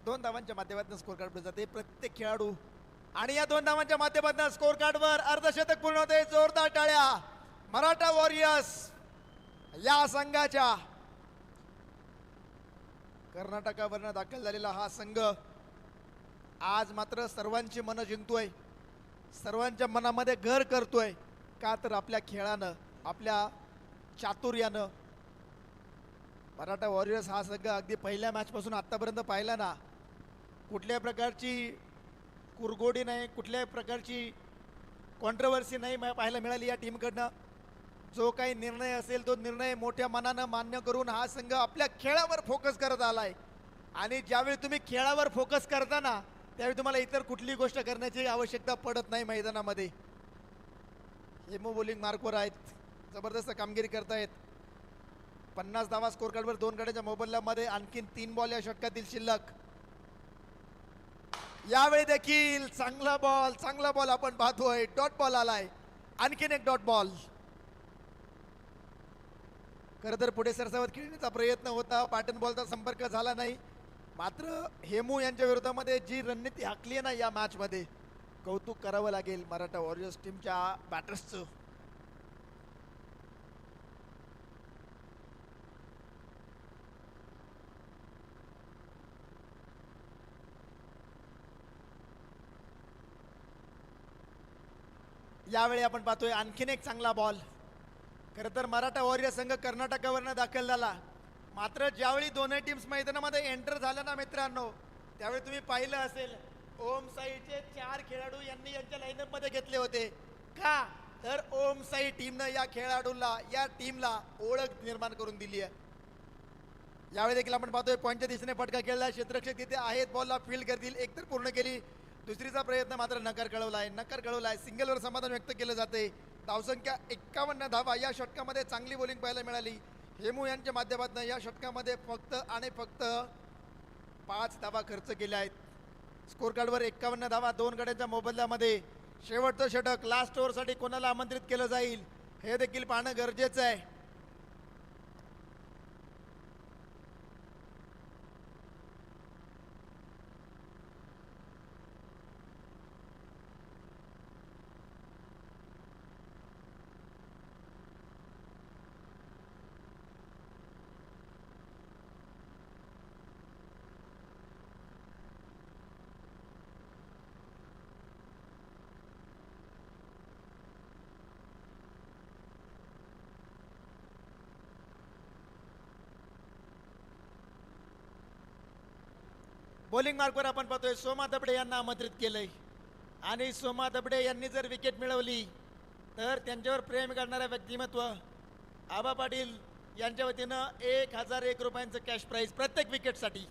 B: 2 धावांच्या माध्यमातून स्कोर कार्ड जाते प्रत्येक खेळाडू आणि या 2 धावांच्या माध्यमातून स्कोर कार्डवर अर्धशतक पूर्ण होते. जोरदार टाळ्या मराठा वॉरियर्स या संघाच्या. कर्नाटकावरनं दाखल झालेला हा संघ आज मात्र सर्वांची मनं जिंकतोय, सर्वांच्या मनामध्ये घर करतोय. का तर आपल्या खेळानं, आपल्या चातुर्यानं. मराठा वॉरियर्स हा संघ अगदी पहिल्या मॅचपासून आत्तापर्यंत पाहिला ना, कुठल्याही प्रकारची कुरगोडी नाही, कुठल्याही प्रकारची कॉन्ट्रोवर्सी नाही पाहायला मिळाली या टीमकडनं. जो काही निर्णय असेल तो निर्णय मोठ्या मनानं मान्य करून हा संघ आपल्या खेळावर फोकस करत आलाय. आणि ज्यावेळी तुम्ही खेळावर फोकस करताना त्यावेळी तुम्हाला इतर कुठली गोष्ट करण्याची आवश्यकता पडत नाही मैदानामध्ये. हेमू बॉलिंग मार्कवर आहेत, जबरदस्त कामगिरी करतायत. 50 धावा स्कोर कार्डवर 2 गड्यांच्या मोबदल्यामध्ये आणखीन 3 बॉल या षटकातील शिल्लक. यावेळी देखील चांगला बॉल आपण पाहतोय. डॉट बॉल आलाय, आणखीन एक डॉट बॉल. खरं तर पुढे सरसावत खेळण्याचा प्रयत्न होता, पॅटर्न बॉलचा संपर्क झाला नाही. मात्र हेमू यांच्या विरोधामध्ये जी रणनीती हाकली आहे ना या मॅचमध्ये, कौतुक करावं लागेल मराठा वॉरियर्स टीमच्या बॅटर्सचं. यावेळी आपण पाहतोय आणखीन एक चांगला बॉल. खरं तर मराठा वॉरियर्स संघ कर्नाटकावरनं दाखल झाला. मात्र ज्यावेळी दोन्ही टीम्स मैदानामध्ये एंटर झाल्या ना मित्रांनो, त्यावेळी तुम्ही पाहिलं असेल ओम साईचे 4 खेळाडू यांनी यांच्या लाईनअपमध्ये घेतले होते. का तर ओम साई टीमनं या खेळाडूला, या टीमला ओळख निर्माण करून दिली आहे. यावेळी देखील आपण पाहतोय पॉईंटच्या दिशेने फटका खेळला. क्षेत्ररक्षक तिथे आहेत, बॉलला फील्ड करतील. एक तर पूर्ण केली, दुसरीचा प्रयत्न मात्र नकार कळवलाय. सिंगलवर समाधान व्यक्त केलं जाते. धावसंख्या 51 धावा या षटकामध्ये चांगली बॉलिंग पाहायला मिळाली. हेमू यांच्या माध्यमातून या षटकामध्ये फक्त 5 धावा खर्च केल्या आहेत. स्कोर कार्डवर 51 धावा 2 गड्यांच्या मोबदल्यामध्ये. शेवटचं षटक, लास्ट ओव्हरसाठी कोणाला आमंत्रित केलं जाईल हे देखील पाहणं गरजेचं आहे. बॉलिंग मार्कवर आपण पाहतोय सोमा दबडे यांना आमंत्रित केलंय. आणि सोमा दबडे यांनी जर विकेट मिळवली तर त्यांच्यावर प्रेम करणारं व्यक्तिमत्व आबा पाटील यांच्या वतीनं 1001 रुपयांचं कॅश प्राईज प्रत्येक विकेटसाठी.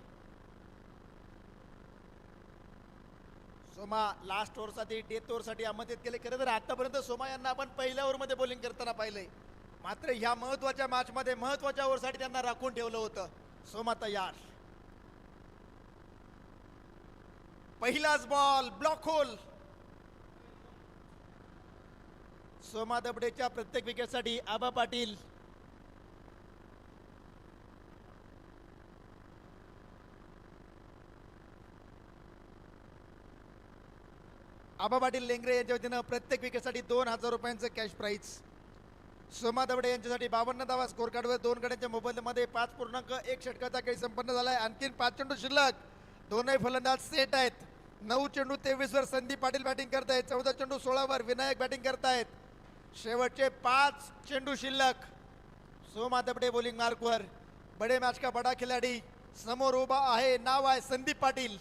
B: सोमा लास्ट ओव्हरसाठी, डेथ ओव्हरसाठी आमंत्रित केले. खरं तर आतापर्यंत सोमा यांना आपण पहिल्या ओव्हरमध्ये बॉलिंग करताना पाहिलंय. मात्र ह्या महत्वाच्या मॅचमध्ये महत्वाच्या ओव्हरसाठी त्यांना राखून ठेवलं होतं. सोमा तयार. पहिलाच बॉल, ब्लॉक होल. सोमा दबडेच्या प्रत्येक विकेटसाठी आबा पाटील. आबा पाटील लेंगरे यांच्या वतीनं प्रत्येक विकेटसाठी 2000 रुपयांचं कॅश प्राईज. सोमा दबडे यांच्यासाठी 52 धावा स्कोर कार्डवर 2 गड्यांच्या मोबदल्यामध्ये 5.1 षटकाचा खेळ संपन्न झालाय. आणखीन 5 चेंडू शिल्लक. दोनही फलंदाज सेट आहेत. 9 चेंडू 23 वर संदीप पाटील बॅटिंग करतायत. 14 चेंडू 16 वर विनायक बॅटिंग करतायत. शेवटचे 5 चेंडू शिल्लक. सोमा दबडे बॉलिंग मार्कवर. बडे मॅच का बडा खिलाडी समोर उभा आहे. नाव आहे संदीप पाटील.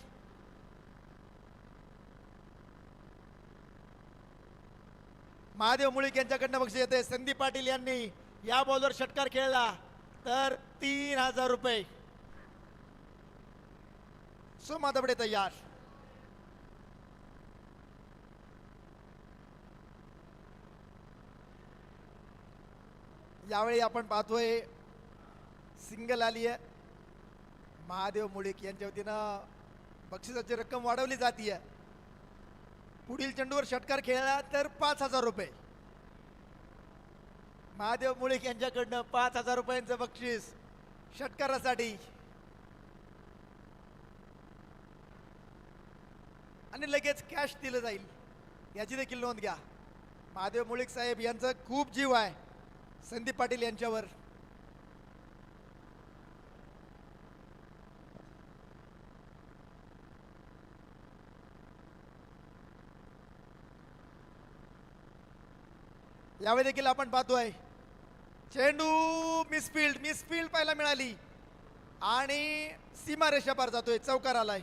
B: महादेव मुळीक यांच्याकडनं बक्षीस येते. संदीप पाटील यांनी या बॉलवर षटकार खेळला तर 3000 रुपये. सोमा दबडे तयार. यावेळी आपण पाहतोय सिंगल आली आहे. महादेव मुळीक यांच्या वतीनं बक्षिसाची रक्कम वाढवली जाते. पुढील चेंडूवर षटकार खेळला तर 5000 रुपये. महादेव मुळीक यांच्याकडनं 5000 रुपयांचं बक्षीस षटकारासाठी. आणि लगेच कॅश दिलं जाईल याची देखील नोंद घ्या. महादेव मुळीक साहेब यांचा खूप जीव आहे संदीप पाटील यांच्यावर. यावेळी देखील आपण पाहतोय चेंडू मिसफिल्ड पाहायला मिळाली आणि सीमारेषा पार जातोय. चौकार आलाय.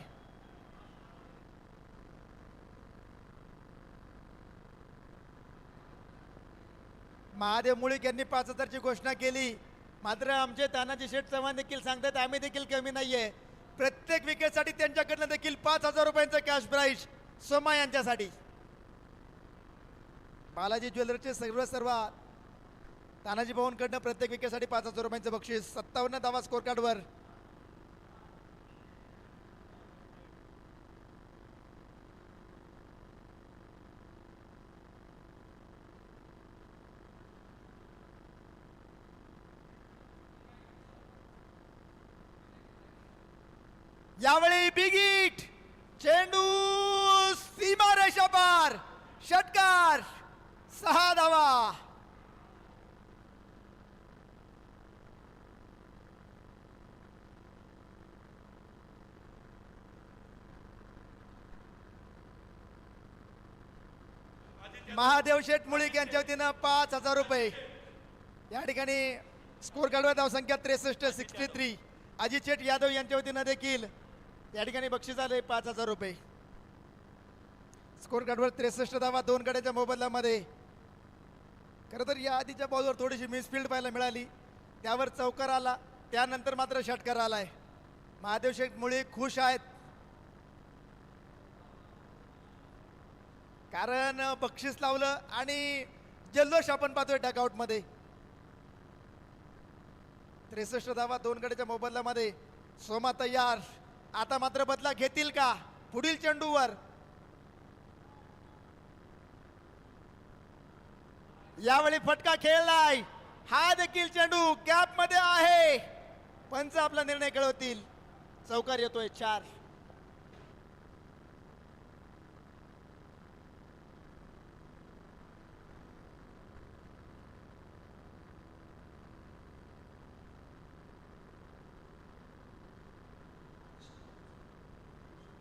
B: महादेव मुळीक यांनी 5000ची घोषणा केली. मात्र आमचे तानाजी शेठ चव्हाण देखील सांगतात आम्ही देखील कमी नाहीये. प्रत्येक विकेटसाठी त्यांच्याकडनं देखील 5000 रुपयांचं कॅश प्राइज सोमा यांच्यासाठी. बालाजी ज्वेलर्सचे सर्व तानाजी भाऊंकडनं प्रत्येक विकेटसाठी 5000 रुपयांचं बक्षीस. 57 धावा स्कोर कार्डवर. यावेळी बिग हिट. चेंडू सीमारेषा पार. षटकार. 6 धावा. महादेव शेठ मुळीक यांच्या वतीनं 5000 रुपये. या ठिकाणी स्कोर कार्डवर धावसंख्या 63-63. अजित शेठ यादव यांच्या वतीनं देखील या ठिकाणी बक्षीस आले 5000 रुपये. स्कोर कार्डवर 63 धावा 2 गड्याच्या मोबदल्यामध्ये. खरं तर या आधीच्या बॉलवर थोडीशी मिसफिल्ड पाहायला मिळाली. त्यावर चौकार आला. त्यानंतर मात्र षटकार आलाय. महादेव शेठ मुळीक खुश आहेत कारण बक्षीस लावलं आणि जल्लोष आपण पाहतोय डगआउट मध्ये. 63 धावा 2 गड्याच्या मोबदल्यामध्ये. सोमा तयार. आता मात्र बदला घेतील का पुढील चेंडूवर. यावेळी फटका खेळलाय. हा देखील चेंडू कॅप मध्ये आहे. पंच आपला निर्णय कळवतील. चौकार येतोय 4.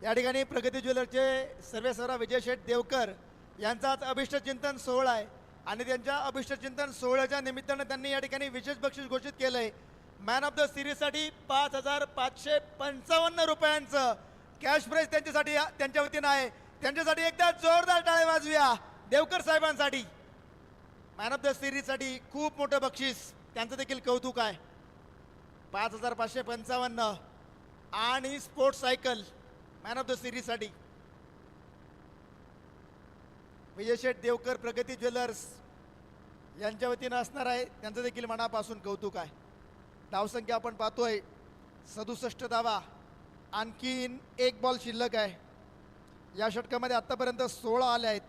B: या ठिकाणी प्रगती ज्वेलर्सचे सर्वेसर्वा विजय शेठ देवकर यांचा आज अभिष्ट चिंतन सोहळा आहे आणि त्यांच्या अभिष्ट चिंतन सोहळ्याच्या निमित्तानं त्यांनी या ठिकाणी विशेष बक्षीस घोषित केलंय. मॅन ऑफ द सिरीजसाठी 5555 रुपयांचं कॅश प्राइज त्यांच्यासाठी त्यांच्या वतीनं आहे. त्यांच्यासाठी एकदा जोरदार टाळ्या वाजवूया देवकर साहेबांसाठी. मॅन ऑफ द सिरीजसाठी खूप मोठं बक्षीस त्यांचं देखील कौतुक आहे. 5555 आणि sports cycle man of the सिरीजसाठी. विजय शेठ देवकर प्रगती ज्वेलर्स यांच्या वतीनं असणार आहे. त्यांचं देखील मनापासून कौतुक आहे. धावसंख्या आपण पाहतोय 67 धावा. आणखीन एक बॉल शिल्लक आहे. या षटकामध्ये आतापर्यंत 16 आले आहेत.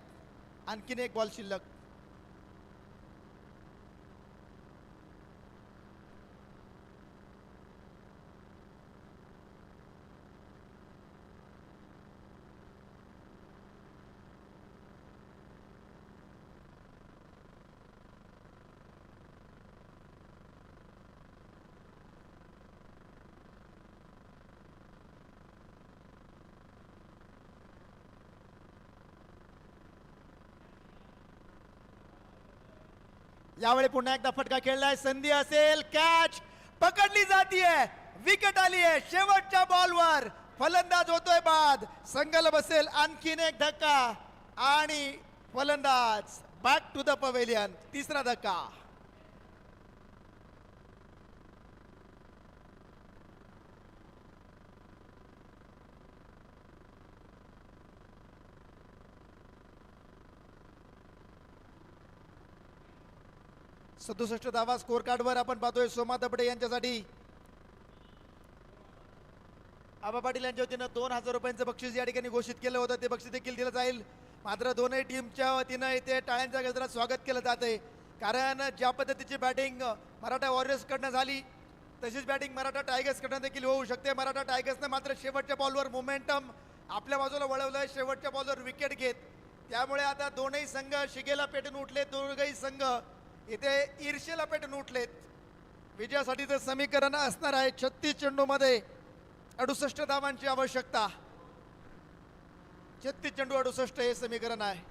B: आणखीन एक बॉल शिल्लक. यावेळी पुन्हा एकदा फटका खेळलाय, संधी असेल, कॅच पकडली जातीये, विकेट आली आहे शेवटच्या बॉलवर, फलंदाज होतोय बाद, संघाला बसेल आणखीन एक धक्का आणि फलंदाज बॅक टू द पवेलियन, तिसरा धक्का. सदुसष्ट धावा स्कोर कार्डवर आपण पाहतोय सोमा दबडे यांच्यासाठी. आबा पाटील यांच्या वतीनं 2000 रुपयांचं बक्षीस या ठिकाणी घोषित केलं होतं, ते बक्षीस देखील दिलं जाईल. मात्र दोनही टीमच्या वतीनं इथे टाळ्यांच्या गजरात स्वागत केलं जात आहे, कारण ज्या पद्धतीची बॅटिंग मराठा वॉरियर्स कडनं झाली तशीच बॅटिंग मराठा टायगर्स कडनं देखील होऊ शकते. मराठा टायगर्सने मात्र शेवटच्या बॉलवर मोमेंटम आपल्या बाजूला वळवलंय, शेवटच्या बॉलवर विकेट घेत, त्यामुळे आता दोनही संघ शिगेला पेटून उठले, दोघही संघ इथे ईर्षेला पेटून उठलेत. विजयासाठीचं समीकरण असणार आहे 36 चेंडूमध्ये 68 धावांची आवश्यकता. 36 चेंडू 68 हे समीकरण आहे.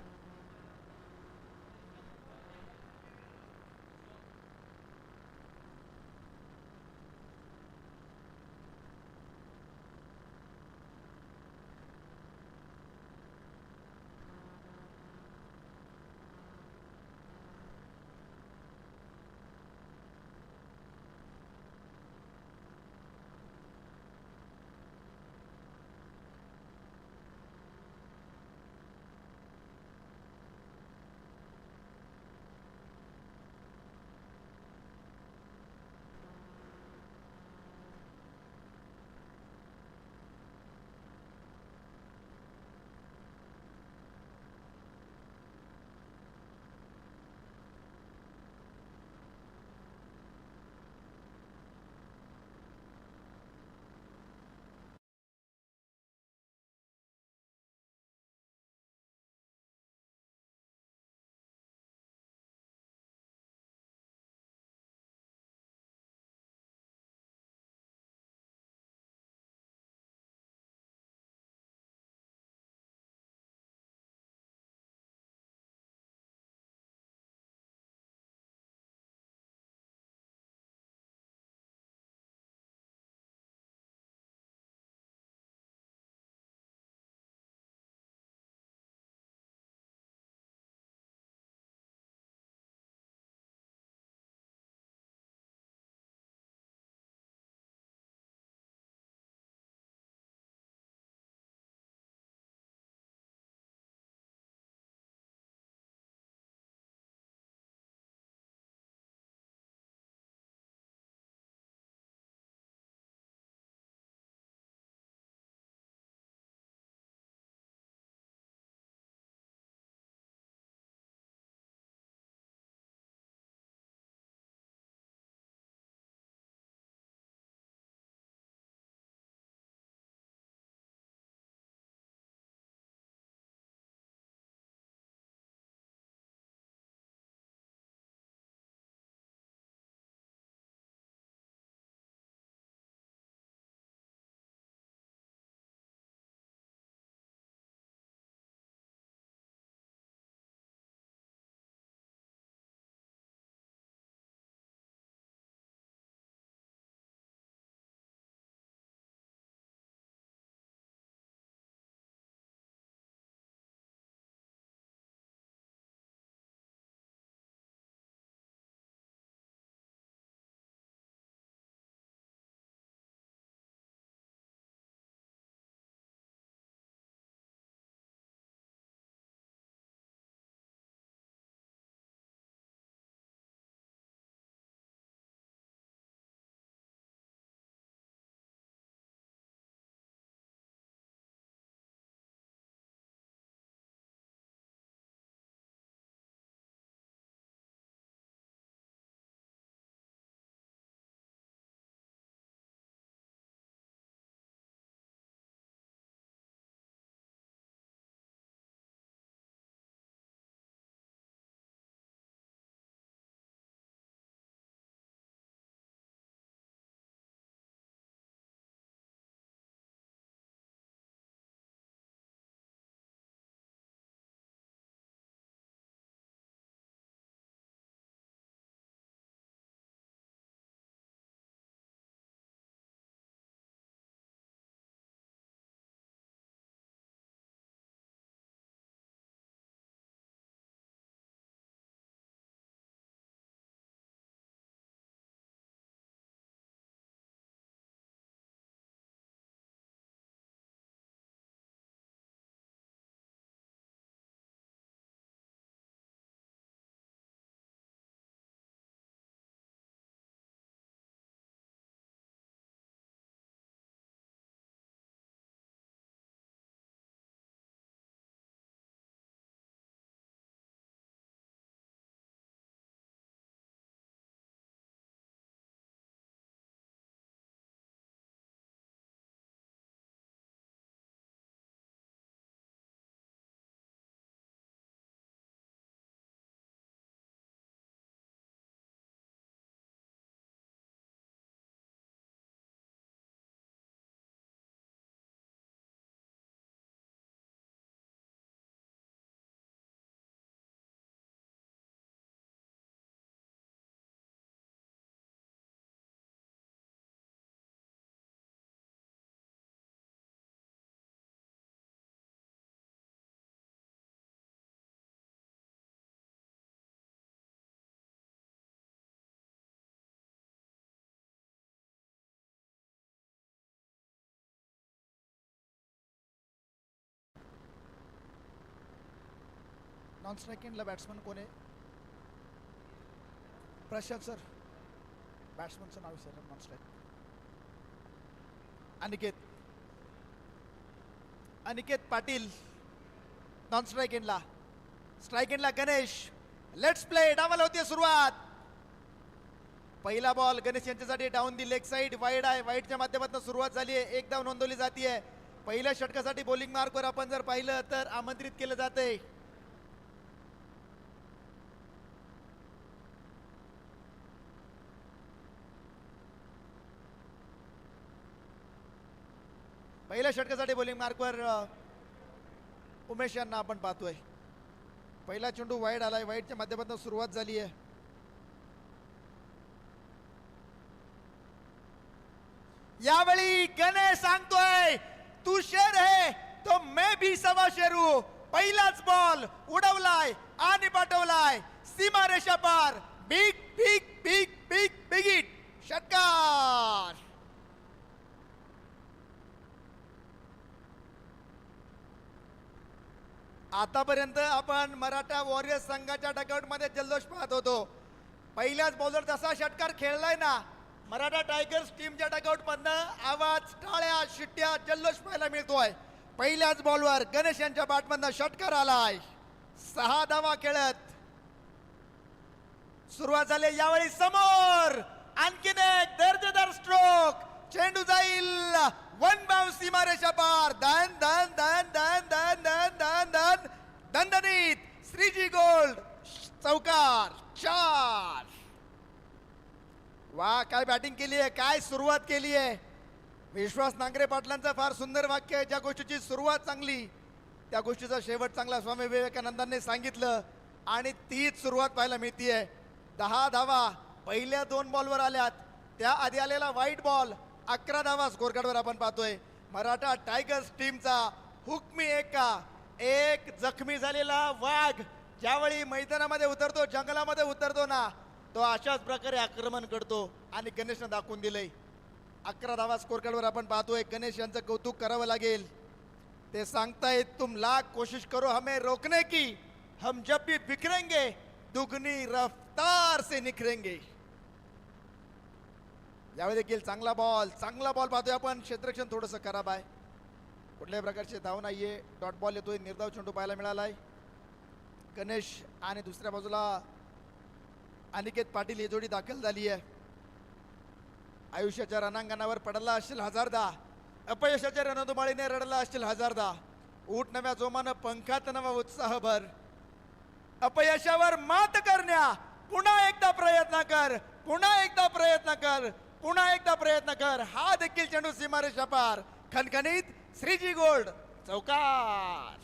B: नॉन स्ट्राईक एंडला बॅट्समन कोण आहे? प्रशांत सर, बॅट्समनचं नाव विसरलं. Non strike Aniket Patil non strike एंडला. स्ट्राईक एंडला गणेश. Let's play. डावाला होती सुरुवात. पहिला बॉल गणेश यांच्यासाठी down the leg side. Wide आहे. वाईडच्या माध्यमातून सुरुवात झाली आहे. एक धाव नोंदवली जाते. पहिल्या षटकासाठी बॉलिंग मार्कवर आपण जर पाहिलं तर आमंत्रित केलं जाते. पहिल्या षटकासाठी बॉलिंग मार्कवर उमेश यांना आपण पाहतोय. पहिला चेंडू वाईड आलाय. वाईडच्या माध्यमातून सुरुवात झाली आहे. यावेळी गणेश सांगतोय तू शेर है तो मैं भी सवा शेर हूं. पहिलाच बॉल उडवलाय आणि पाठवलाय सीमा रेषा पार. Big big big big big hit. षटकार. आतापर्यंत आपण मराठा वॉरियर्स संघाच्या डगआउट मध्ये जल्लोष पाहत होतो. पहिल्याच बॉलर जसा षटकार खेळलाय ना, मराठा टायगर्स टीमच्या डगआउट मधनं आवाज, टाळ्या, शिट्ट्या, जल्लोष पाहायला मिळतोय. पहिल्याच बॉलवर गणेश यांच्या बॅटमधनं षटकार आलाय. 6 धावा खेळत सुरुवात झाली. यावेळी समोर आणखीन एक दर्जेदार स्ट्रोक. चेंडू जाईल वन बाउंस सीमारेषा पार. दन दन दन दन दन दन दन दन दणदणीत श्रीजी गोल्ड चौकार. 4. वा, काय बॅटिंग केली आहे, काय सुरुवात केली आहे. विश्वास नांगरे पाटलांचं फार सुंदर वाक्य आहे, ज्या गोष्टीची सुरुवात चांगली त्या गोष्टीचा शेवट चांगला. स्वामी विवेकानंदांनी सांगितलं आणि तीच सुरुवात पाहायला मिळतीये. 10 धावा पहिल्या 2 बॉलवर आल्यात. त्या आधी आलेला व्हाईट बॉल 11 धावा स्कोर कार्डवर आपण पाहतोय. मराठा टायगर्स टीमचा हुकमी एक जखमी झालेला वाघ ज्यावेळी मैदानामध्ये उतरतो, जंगलामध्ये उतरतो ना, तो अशाच प्रकारे आक्रमण करतो आणि गणेशनं दाखवून दिलंय. 11 धावा स्कोर कार्डवर आपण पाहतोय. गणेश यांचं कौतुक करावं लागेल. ते सांगतायत तुम लाख कोशिश करो हमें रोकने की, हम जब भी बिखरेंगे दुगनी रफ्तार से निखरेंगे. यावेळी देखील चांगला बॉल पाहतोय आपण. क्षेत्ररक्षण थोडंसं खराब आहे. कुठल्याही प्रकारचे धाव नाहीये. डॉट बॉल येतोय. निर्धाव चेंडू पाहायला मिळालाय. गणेश आणि दुसऱ्या बाजूला अनिकेत पाटील ही जोडी दाखल झाली आहे. आयुष्याच्या रणांगणावर पडला असेल हजारदा, अपयशाच्या रणधुमाळीने रडला असेल हजारदा. ऊट नव्या जोमानं, पंखात नवा उत्साहभर. अपयशावर मात करण्या पुन्हा एकदा प्रयत्न कर, पुन्हा एकदा प्रयत्न कर, पुन्हा एकदा प्रयत्न कर. हा देखील चेंडू सीमारेषा पार. खणखणीत श्रीजी गोल्ड चौकार.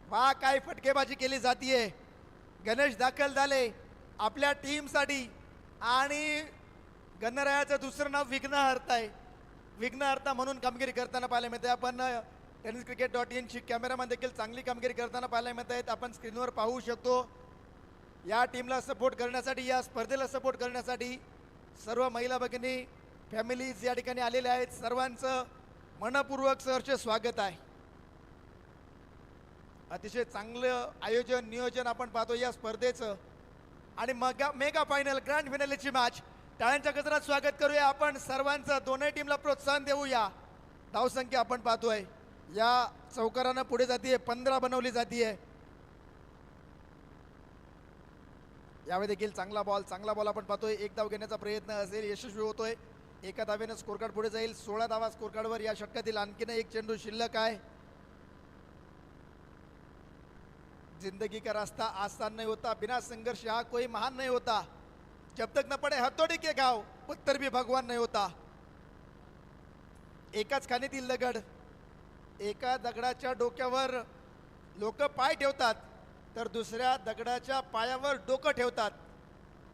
B: वा, काय फटकेबाजी केली जातीये. गणेश दाखल झाले आपल्या टीमसाठी आणि गणरायाचं दुसरं नाव विघ्नहर्ता आहे. विघ्नहर्ता म्हणून कामगिरी करताना पाहायला मिळते. आपण tenniscricket.in ची कॅमेरामॅन देखील चांगली कामगिरी करताना पाहायला मिळत आहेत. आपण स्क्रीनवर पाहू शकतो. या टीमला सपोर्ट करण्यासाठी, या स्पर्धेला सपोर्ट करण्यासाठी सर्व महिला भगिनी, फॅमिलीज या ठिकाणी आलेल्या आहेत. सर्वांचं मनपूर्वक सहर्ष स्वागत आहे. अतिशय चांगलं आयोजन, नियोजन आपण पाहतो या स्पर्धेचं. आणि मेगा फायनल, ग्रँड फायनलची मॅच. टाळ्यांच्या गजरात स्वागत करूया आपण सर्वांचं. दोन्ही टीमला प्रोत्साहन देऊया. धावसंख्या आपण पाहतोय या चौकारानं पुढे जातीये. 15 बनवली जातीये. यावेळी देखील चांगला बॉल आपण पाहतोय. एक धाव घेण्याचा प्रयत्न असेल, यशस्वी होतोय. एका धावेनं स्कोर कार्ड पुढे जाईल. 16 धावा स्कोर कार्डवर या षटकातील. आणखीन एक चेंडू शिल्लक आहे. जिंदगी का रास्ता आसान नहीं होता, बिना संघर्ष यहाँ कोई महान नहीं होता. जब तक न पड़े हथौड़ी के घाव पत्थर भी भगवान नहीं होता. एकाच खाणीतील दगड, एका दगडाच्या डोक्यावर लोक पाय ठेवतात तर दुसऱ्या दगडाच्या पायावर डोकं ठेवतात.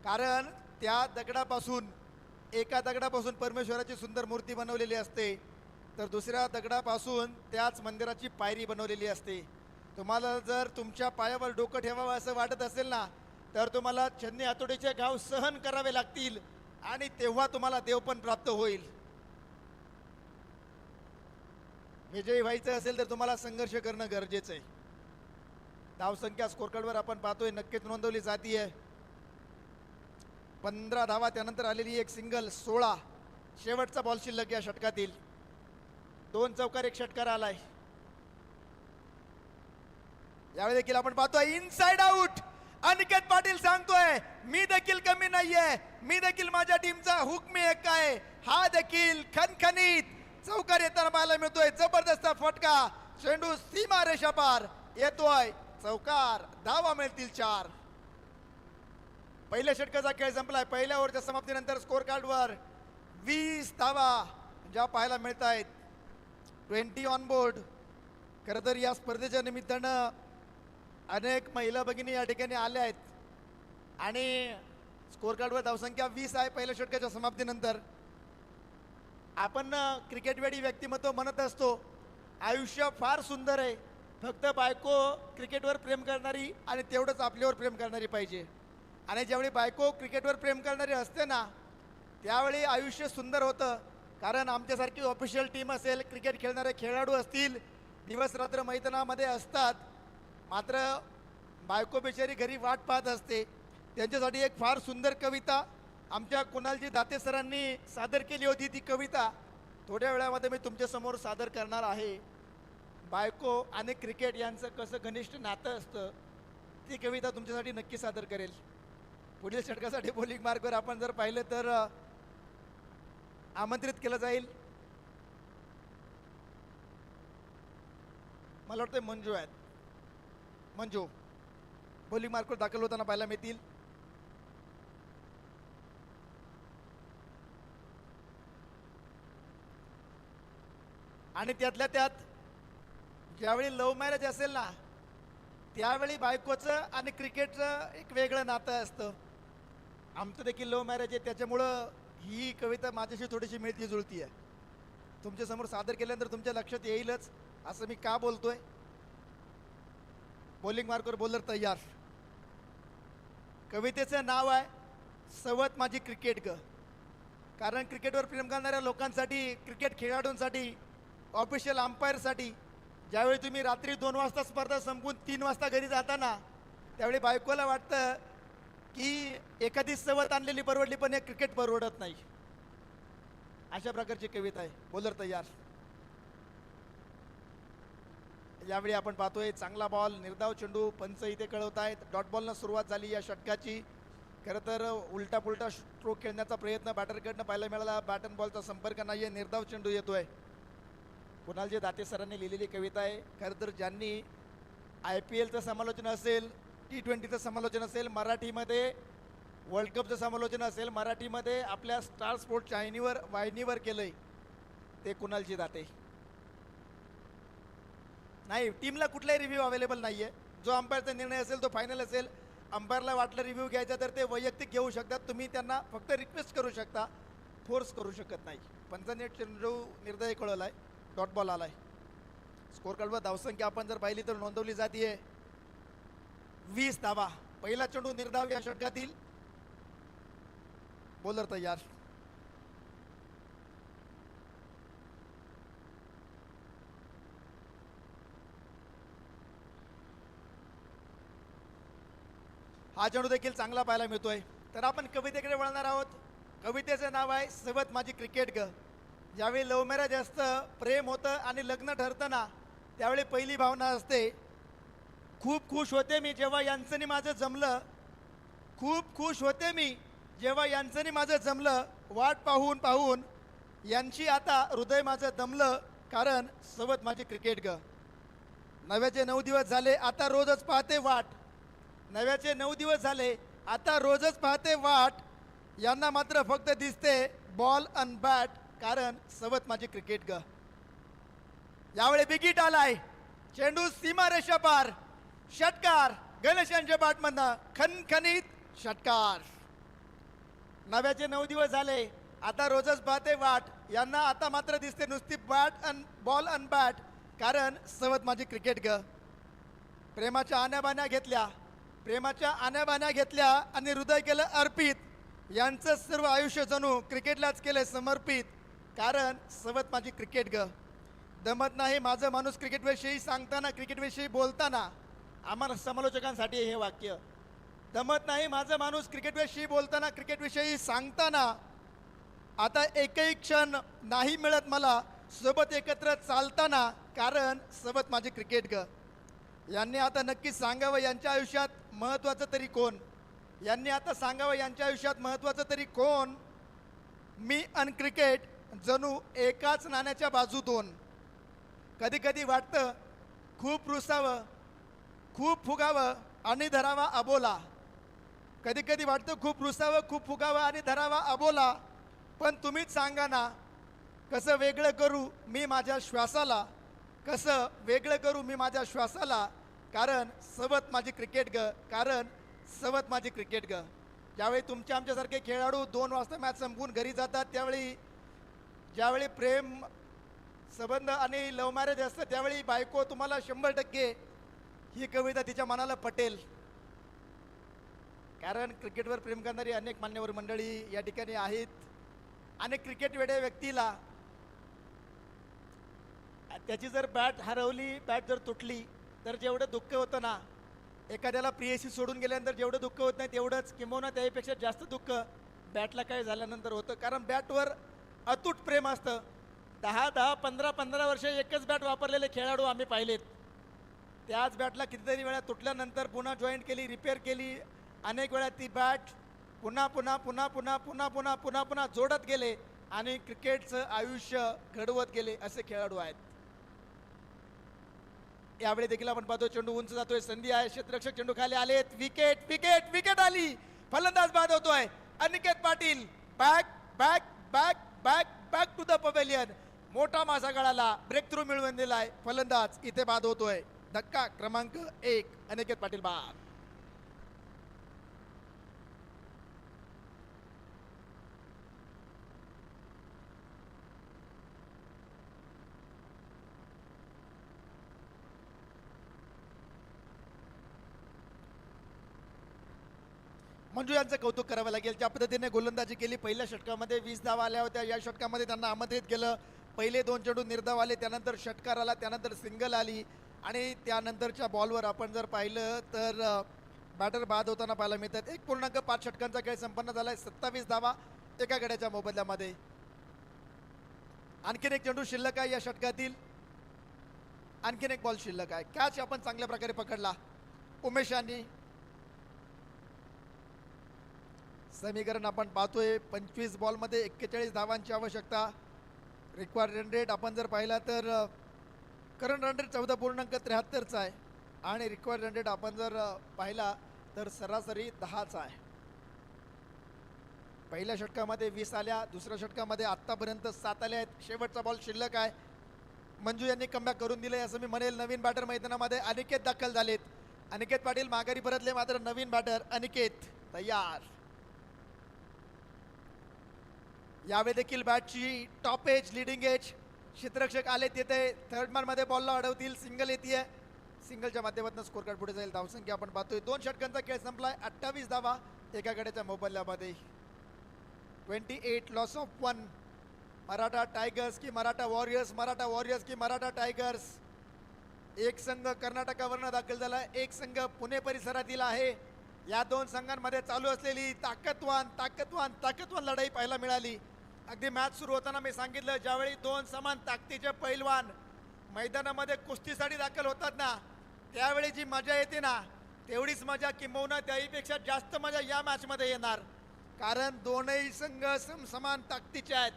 B: कारण त्या दगडापासून, एका दगडापासून परमेश्वराची सुंदर मूर्ती बनवलेली असते तर दुसऱ्या दगडापासून त्याच मंदिराची पायरी बनवलेली असते. तुम्हाला जर तुमच्या पायावर डोकं ठेवावं असं वाटत असेल ना, तर तुम्हाला छन्नी हातोडीचे घाव सहन करावे लागतील आणि तेव्हा तुम्हाला देव पण प्राप्त होईल. विजयी व्हायचं असेल तर तुम्हाला संघर्ष करणं गरजेचं आहे. धावसंख्या स्कोर कार्डवर आपण पाहतोय नक्कीच नोंदवली जातीये. 15 धावा, त्यानंतर आलेली एक सिंगल, 16. शेवटचा बॉल शिल्लक या षटकातील. 2 चौकार, 1 षटकार आलाय. यावेळी देखील आपण पाहतोय इनसाइड आउट. अनिकेत पाटील सांगतोय मी देखील कमी नाहीये, मी देखील माझ्या टीमचा हुकमी एक आहे. हा देखील खणखणीत चौकार येताना पाहायला मिळतोय. जबरदस्त फटका, चेंडू सीमा रेषा पार येतोय. चौकार, धावा मिळतील 4. पहिल्या षटकाचा खेळ संपलाय. पहिल्या ओव्हरच्या समाप्तीनंतर स्कोर कार्डवर 20 धावा ज्या पाहायला मिळत आहेत. 20 ऑन बोर्ड. खरं तर या स्पर्धेच्या निमित्तानं अनेक महिला भगिनी या ठिकाणी आल्या आहेत आणि स्कोर कार्डवर धावसंख्या 20 आहे पहिल्या षटकाच्या समाप्तीनंतर. आपण क्रिकेटवेडी व्यक्तिमत्व म्हणत असतो आयुष्य फार सुंदर आहे, फक्त बायको क्रिकेटवर प्रेम करणारी आणि तेवढंच आपल्यावर प्रेम करणारी पाहिजे. आणि ज्यावेळी बायको क्रिकेटवर प्रेम करणारी असते ना त्यावेळी आयुष्य सुंदर होतं. कारण आमच्यासारखी ऑफिशियल टीम असेल, क्रिकेट खेळणारे खेळाडू असतील, दिवस रात्र मैदानामध्ये असतात, मात्र बायको बिचारी घरी वाट पाहत असते. त्यांच्यासाठी एक फार सुंदर कविता आमच्या कुणालजी दाते सरांनी सादर केली होती. ती कविता थोड्या वेळामध्ये मी तुमच्यासमोर सादर करणार आहे. बायको आणि क्रिकेट यांचं कसं घनिष्ठ नातं असतं ती कविता तुमच्यासाठी नक्की सादर करेल. पुढील षटकासाठी बॉलिंग मार्कवर आपण जर पाहिलं तर आमंत्रित केलं जाईल. मला वाटतं मंजू आहेत. मंजू बॉलिंग मार्कवर दाखल होताना पाहायला मिळतील. आणि त्यातल्या त्यात ज्यावेळी लव्ह मॅरेज असेल ना त्यावेळी बायकोचं आणि क्रिकेटचं एक वेगळं नातं असतं. आमचं देखील लव्ह मॅरेज आहे, त्याच्यामुळं ही कविता माझ्याशी थोडीशी मिळती जुळती आहे. तुमच्यासमोर सादर केल्यानंतर तुमच्या लक्षात येईलच असं मी का बोलतोय. बॉलिंग मार्कवर बॉलर तयार. कवितेचं नाव आहे सवत माझी क्रिकेट ग. कारण क्रिकेटवर प्रेम करणाऱ्या लोकांसाठी, क्रिकेट खेळाडूंसाठी, ऑफिशियल अंपायरसाठी ज्यावेळी तुम्ही रात्री 2 वाजता स्पर्धा संपवून 3 वाजता घरी जाता ना त्यावेळी बायकोला वाटतं की एखादी सवत आणलेली परवडली पण एक क्रिकेट परवडत नाही. अशा प्रकारची कविता आहे. बॉलर तयार. यावेळी आपण पाहतोय चांगला बॉल, निर्धाव चेंडू, पंच इथे कळवत आहेत. डॉट बॉलनं सुरुवात झाली या षटकाची. खरं तर उलटा पुलटा स्ट्रोक खेळण्याचा प्रयत्न बॅटरकडनं पाहायला मिळाला. बॅट अँड बॉलचा संपर्क नाही आहे. निर्धाव चेंडू येतोय. कुणालजी दाते सरांनी लिहिलेली कविता आहे. खरं तर ज्यांनी IPLचं समालोचन असेल, T20चं समालोचन असेल, मराठीमध्ये वर्ल्ड कपचं समालोचन असेल, मराठीमध्ये आपल्या स्टार स्पोर्ट्स वाहिनीवर केलंय ते कुणालजी दाते. नाही, टीमला कुठलाही रिव्ह्यू अवेलेबल नाही आहे. जो अंपायरचा निर्णय असेल तो फायनल असेल. अंपायरला वाटलं रिव्ह्यू घ्यायचा तर ते वैयक्तिक घेऊ शकतात. तुम्ही त्यांना फक्त रिक्वेस्ट करू शकता, फोर्स करू शकत नाही. पंचाने चेंडू निर्दय कळवला आहे. डॉट बॉल आलाय. स्कोर कार्डवर धावसंख्या आपण जर पाहिली तर नोंदवली जाते 20 धावा. पहिला चेंडू निर्धाव या षटकातील. बॉलर तयार. हा चेंडू देखील चांगला पाहायला मिळतोय. तर आपण कवितेकडे वळणार आहोत. कवितेचं नाव आहे सवत माझी क्रिकेट ग. ज्यावेळी लव्ह मॅरेज असतं, प्रेम होतं आणि लग्न ठरतं ना त्यावेळी पहिली भावना असते खूप खुश होते मी जेव्हा यांचं माझं जमलं. खूप खुश होते मी जेव्हा यांचं माझं जमलं. वाट पाहून पाहून यांची आता हृदय माझं दमलं. कारण सवत माझी क्रिकेट ग. नव्याचे 9 दिवस झाले आता रोजच पाहते वाट. नव्याचे 9 दिवस झाले आता रोजच पाहते वाट. यांना मात्र फक्त दिसते बॉल अन बॅट. कारण सवत माझी क्रिकेट ग. यावेळी विकेट आलाय. चेंडू सीमा रेषा पार. षटकार गणेश यांच्या बॅटमधनं खणखणीत षटकार. नव्याचे 9 दिवस झाले आता रोजच पाहते वाट. यांना आता मात्र दिसते नुसती बॉल अन बॅट. कारण सवत माझी क्रिकेट ग. प्रेमाच्या आण्याबाण्या घेतल्या आणि हृदय केलं अर्पित. यांचं सर्व आयुष्य जणू क्रिकेटलाच केलं समर्पित. कारण सवत माझी क्रिकेट ग. दमत नाही माझं माणूस क्रिकेटविषयी सांगताना, क्रिकेटविषयी बोलताना. आम्हाला समालोचकांसाठी हे वाक्य जमत नाही. माझा माणूस क्रिकेटविषयी बोलताना, क्रिकेटविषयी सांगताना आता एकही क्षण नाही मिळत मला सोबत एकत्र चालताना, कारण सोबत माझे क्रिकेट ग. यांनी आता नक्कीच सांगावं यांच्या आयुष्यात महत्त्वाचं तरी कोण. यांनी आता सांगावं यांच्या आयुष्यात महत्त्वाचं तरी कोण. मी अन क्रिकेट जणू एकाच नाण्याच्या बाजू दोन. कधी कधी वाटतं खूप रुसावं, खूप फुगावं आणि धरावा अबोला. कधी कधी वाटतं खूप रुसावं, खूप फुगावं आणि धरावा अबोला. पण तुम्हीच सांगा ना, कसं वेगळं करू मी माझ्या श्वासाला, कसं वेगळं करू मी माझ्या श्वासाला. कारण सवत माझी क्रिकेट ग, कारण सवत माझी क्रिकेट ग. ज्यावेळी तुमच्या आमच्यासारखे खेळाडू 2 वाजता मॅच संपवून घरी जातात, त्यावेळी ज्यावेळी प्रेम संबंध आणि लव्ह मॅरेज असतं, त्यावेळी बायको तुम्हाला 100% ही कविता तिच्या मनाला पटेल. कारण क्रिकेटवर प्रेम करणारी अनेक मान्यवर मंडळी या ठिकाणी आहेत. आणि क्रिकेट वेड्या व्यक्तीला त्याची जर बॅट हरवली, बॅट जर तुटली तर जेवढं दुःख होतं ना, एखाद्याला प्रियसी सोडून गेल्यानंतर जेवढं दुःख होत नाही तेवढंच किंबहुना त्यापेक्षा जास्त दुःख बॅटला काय झाल्यानंतर होतं. कारण बॅटवर अतूट प्रेम असतं. 10-10, 15-15 वर्ष एकच बॅट वापरलेले खेळाडू आम्ही पाहिलेत. त्याच बॅटला कितीतरी वेळा तुटल्यानंतर पुन्हा जॉईंट केली, रिपेअर केली. अनेक वेळा ती बॅट पुन्हा पुन्हा पुन्हा पुन्हा पुन्हा पुन्हा पुन्हा पुन्हा जोडत गेले आणि क्रिकेटचं आयुष्य घडवत गेले असे खेळाडू आहेत. यावेळी देखील आपण पाहतो चेंडू उंच जातोय, संधी आहे, क्षेत्ररक्षक चेंडू खाली आलेत, विकेट विकेट विकेट आली, फलंदाज बाद होतोय Aniket Patil. Back back back back back to the pavilion. मोठा मासा गळाला, ब्रेक थ्रू मिळवून दिलाय, फलंदाज इथे बाद होतोय. धक्का क्रमांक 1, अनिकेत पाटील बाद. मंजू यांचं कौतुक करावं लागेल. ज्या पद्धतीने गोलंदाजी केली, पहिल्या षटकामध्ये 20 धावा आल्या होत्या. या षटकामध्ये त्यांना आमंत्रित केलं. पहिले 2 चेंडू निर्धाव आले, त्यानंतर षटकार आला, त्यानंतर सिंगल आली आणि त्यानंतरच्या बॉलवर आपण जर पाहिलं तर बॅटर बाद होताना पाहायला मिळतात. 1.5 षटकांचा खेळ संपन्न झाला आहे. 27 धावा एका गड्याच्या मोबदल्यामध्ये. आणखीन एक चेंडू शिल्लक आहे या षटकातील. आणखीन एक बॉल शिल्लक आहे. कॅच आपण चांगल्या प्रकारे पकडला उमेश यांनी. समीकरण आपण पाहतोय 25 बॉलमध्ये 41 धावांची आवश्यकता. रिक्वायर्ड रन रेट आपण जर पाहिला तर करंट रन रेट 14.73चा आहे आणि रिक्वायर्ड रन रेट आपण जर पाहिला तर सरासरी 10चा आहे. पहिल्या षटकामध्ये 20 आल्या, दुसऱ्या षटकामध्ये आत्तापर्यंत 7 आल्या आहेत. शेवटचा बॉल शिल्लक आहे. मंजू यांनी कमबॅक करून दिले असं मी म्हणेल. नवीन बॅटर मैदानामध्ये अनिकेत दाखल झालेत. अनिकेत पाटील माघारी परतले, मात्र नवीन बॅटर अनिकेत तयार. यावेळी देखील बॅटची टॉप एज, लिडिंग एज क्षेत्ररक्षक आले तिथे. थर्ड मॅनमध्ये बॉलला अडवतील. सिंगल येते. सिंगलच्या माध्यमातून स्कोर कार्ड पुढे जाईल. धावसंख्या आपण पाहतोय 2 षटकांचा खेळ संपलाय. 28 धावा एका गड्याच्या मोबदल्यामध्ये. 28 लॉस ऑफ 1. मराठा टायगर्स की मराठा वॉरियर्स, मराठा वॉरियर्स की मराठा टायगर्स. एक संघ कर्नाटकावरनं दाखल झाला, एक संघ पुणे परिसरातील आहे. या 2 संघांमध्ये चालू असलेली ताकदवान ताकदवान ताकदवान लढाई पाहायला मिळाली. अगदी मॅच सुरू होताना मी सांगितलं, ज्यावेळी 2 समान ताकदीचे पैलवान मैदानामध्ये कुस्तीसाठी दाखल होतात ना, त्यावेळी जी मजा येते ना, तेवढीच मजा किंबहुना त्याहीपेक्षा जास्त मजा या मॅचमध्ये येणार. कारण दोनही संघ समान ताकदीचे आहेत.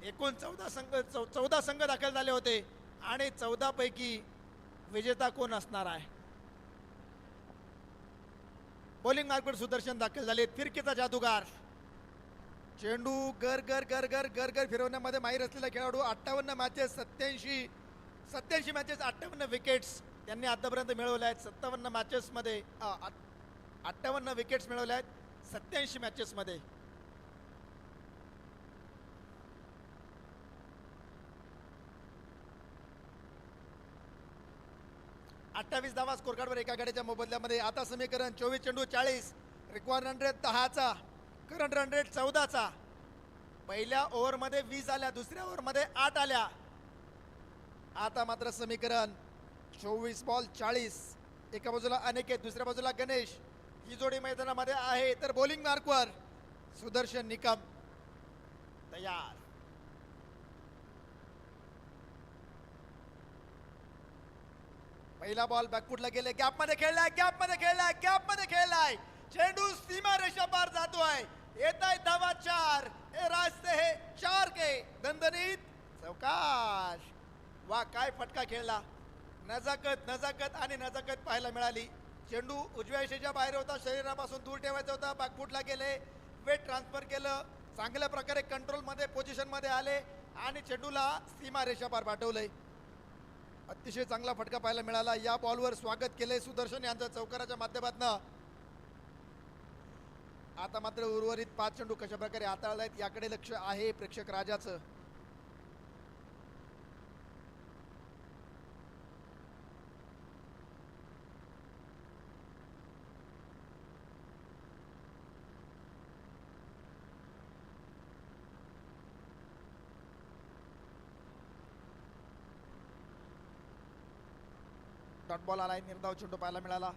B: एकूण 14 संघ दाखल झाले होते आणि 14 पैकी विजेता कोण असणार आहे. बॉलिंग मार्कवर सुदर्शन दाखल झाले. फिरकीचा जादूगार. चेंडू गर गर गर गर गर गर फिरवण्यामध्ये माहीर असलेला खेळाडू. 58 मॅचेस, 87 मॅचेस, 58 विकेट्स त्यांनी आतापर्यंत मिळवल्या आहेत. 57 मॅचेसमध्ये 58 विकेट्स मिळवल्या आहेत 87 मॅचेसमध्ये. अठ्ठावीस धावा स्कोर कार्डवर एका गाड्याच्या मोबदल्यामध्ये. आता समीकरण 24 चेंडू 40. रिक्वायर्ड रन रेट 10चा, करंट रन रेट 14चा. पहिल्या ओव्हरमध्ये 20 आल्या, दुसऱ्या ओव्हरमध्ये 8 आल्या. आता मात्र समीकरण 24 बॉल 40. एका बाजूला अनिकेत, दुसऱ्या बाजूला गणेश. ही जोडी मैदानामध्ये आहे. तर बॉलिंग मार्कवर सुदर्शन निकम तयार. पहिला बॉल बॅकफुटला गेले, गॅपमध्ये खेळलाय, गॅपमध्ये खेळलाय. चेंडू सीमा रेषा पार जातोय. येत आहे धावा 4. हे रास्ते हे 4 के दणदणीत चौकाश. वा काय फटका खेळला. नजाकत आणि नजाकत पाहायला मिळाली. चेंडू उजव्या रेषेच्या बाहेर होता, शरीरापासून दूर ठेवायचा होता. बॅकफुटला गेले, वेट ट्रान्सफर केलं, चांगल्या प्रकारे कंट्रोल मध्ये पोझिशन मध्ये आले आणि चेंडूला सीमा रेषा पार पाठवलंय. अतिशय चांगला फटका पाहायला मिळाला. या बॉलवर स्वागत केलंय सुदर्शन यांचं चौकाराच्या माध्यमातून. आता मात्र उर्वरित 5 चेंडू कशा प्रकारे हाताळलेत याकडे लक्ष आहे प्रेक्षक राजाचं. डॉट बॉल आलाय, निर्धाव चेंडू पाहायला मिळाला.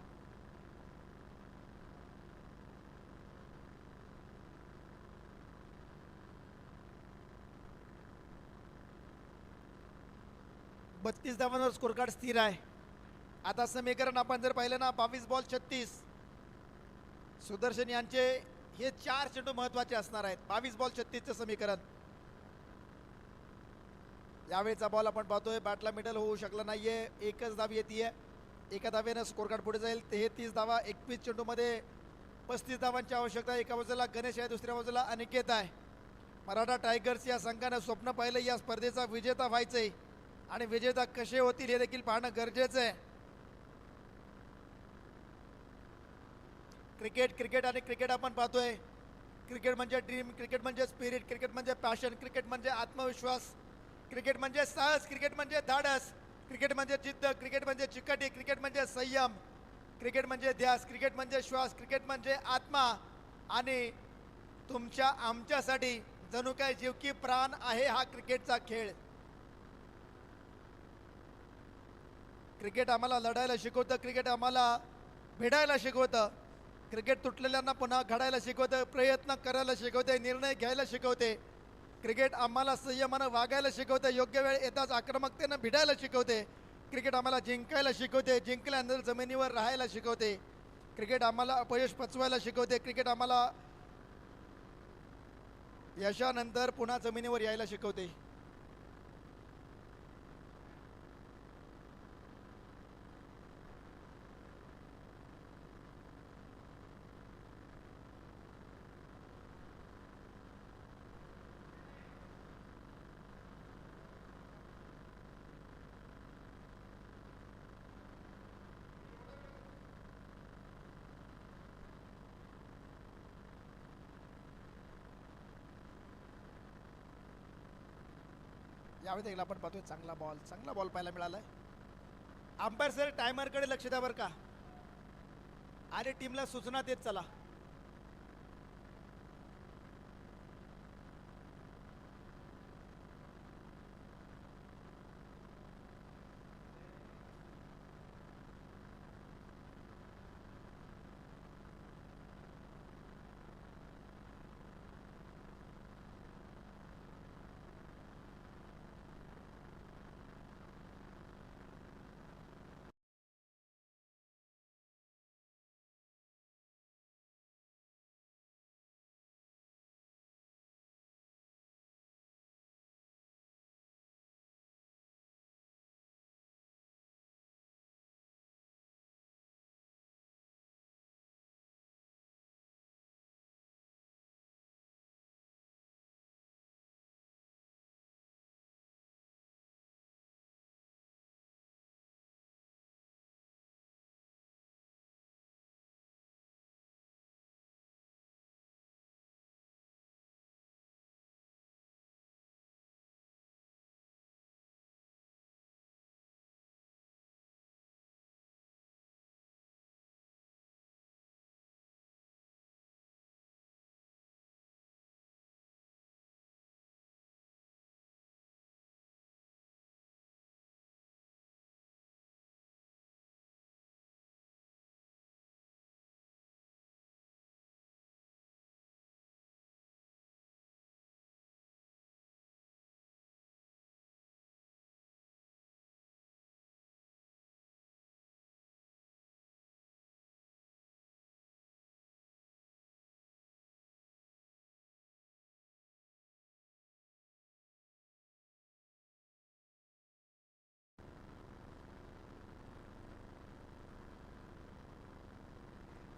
B: बत्तीस धावांवर स्कोर कार्ड स्थिर आहे. आता समीकरण आपण जर पाहिलं ना, 22 बॉल 36. सुदर्शन यांचे हे 4 चेंडू महत्वाचे असणार आहेत. 22 बॉल 36 चे समीकरण. यावेळेचा बॉल आपण पाहतोय बॅटला मिडल होऊ शकला नाहीये. एकच धाव येते. एका धावेनं स्कोर कार्ड पुढे जाईल. 33 धावा 21 चेंडू मध्ये 35 धावांची आवश्यकता. एका बाजूला गणेश आहे, दुसऱ्या बाजूला अनिकेत आहे. मराठा टायगर्स या संघानं स्वप्न पाहिलं या स्पर्धेचा विजेता व्हायचंय आणि विजेता कसे होतील हे देखील पाहणं गरजेचं आहे. क्रिकेट आपण पाहतोय. क्रिकेट म्हणजे ड्रीम, क्रिकेट म्हणजे स्पिरिट, क्रिकेट म्हणजे पॅशन, क्रिकेट म्हणजे आत्मविश्वास, क्रिकेट म्हणजे साहस, क्रिकेट म्हणजे धाडस, क्रिकेट म्हणजे जिद्द, क्रिकेट म्हणजे चिकाटी, क्रिकेट म्हणजे संयम, क्रिकेट म्हणजे ध्यास, क्रिकेट म्हणजे श्वास, क्रिकेट म्हणजे आत्मा आणि तुमच्या आमच्यासाठी जणू काय जीव की प्राण आहे हा क्रिकेटचा खेळ. क्रिकेट आम्हाला लढायला शिकवतं, क्रिकेट आम्हाला भिडायला शिकवतं, क्रिकेट तुटलेल्यांना पुन्हा घडायला शिकवतं, प्रयत्न करायला शिकवते, निर्णय घ्यायला शिकवते. क्रिकेट आम्हाला संयमानं वागायला शिकवते, योग्य वेळ येताच आक्रमकतेनं भिडायला शिकवते. क्रिकेट आम्हाला जिंकायला शिकवते, जिंकल्यानंतर जमिनीवर राहायला शिकवते. क्रिकेट आम्हाला अपयश पचवायला शिकवते, क्रिकेट आम्हाला यशानंतर पुन्हा जमिनीवर यायला शिकवते. यावेळी देखील आपण पाहतोय चांगला बॉल पाहायला मिळालाय. अंपायर सर टायमरकडे लक्ष द्या बरं का, आणि टीमला सूचना देत चला.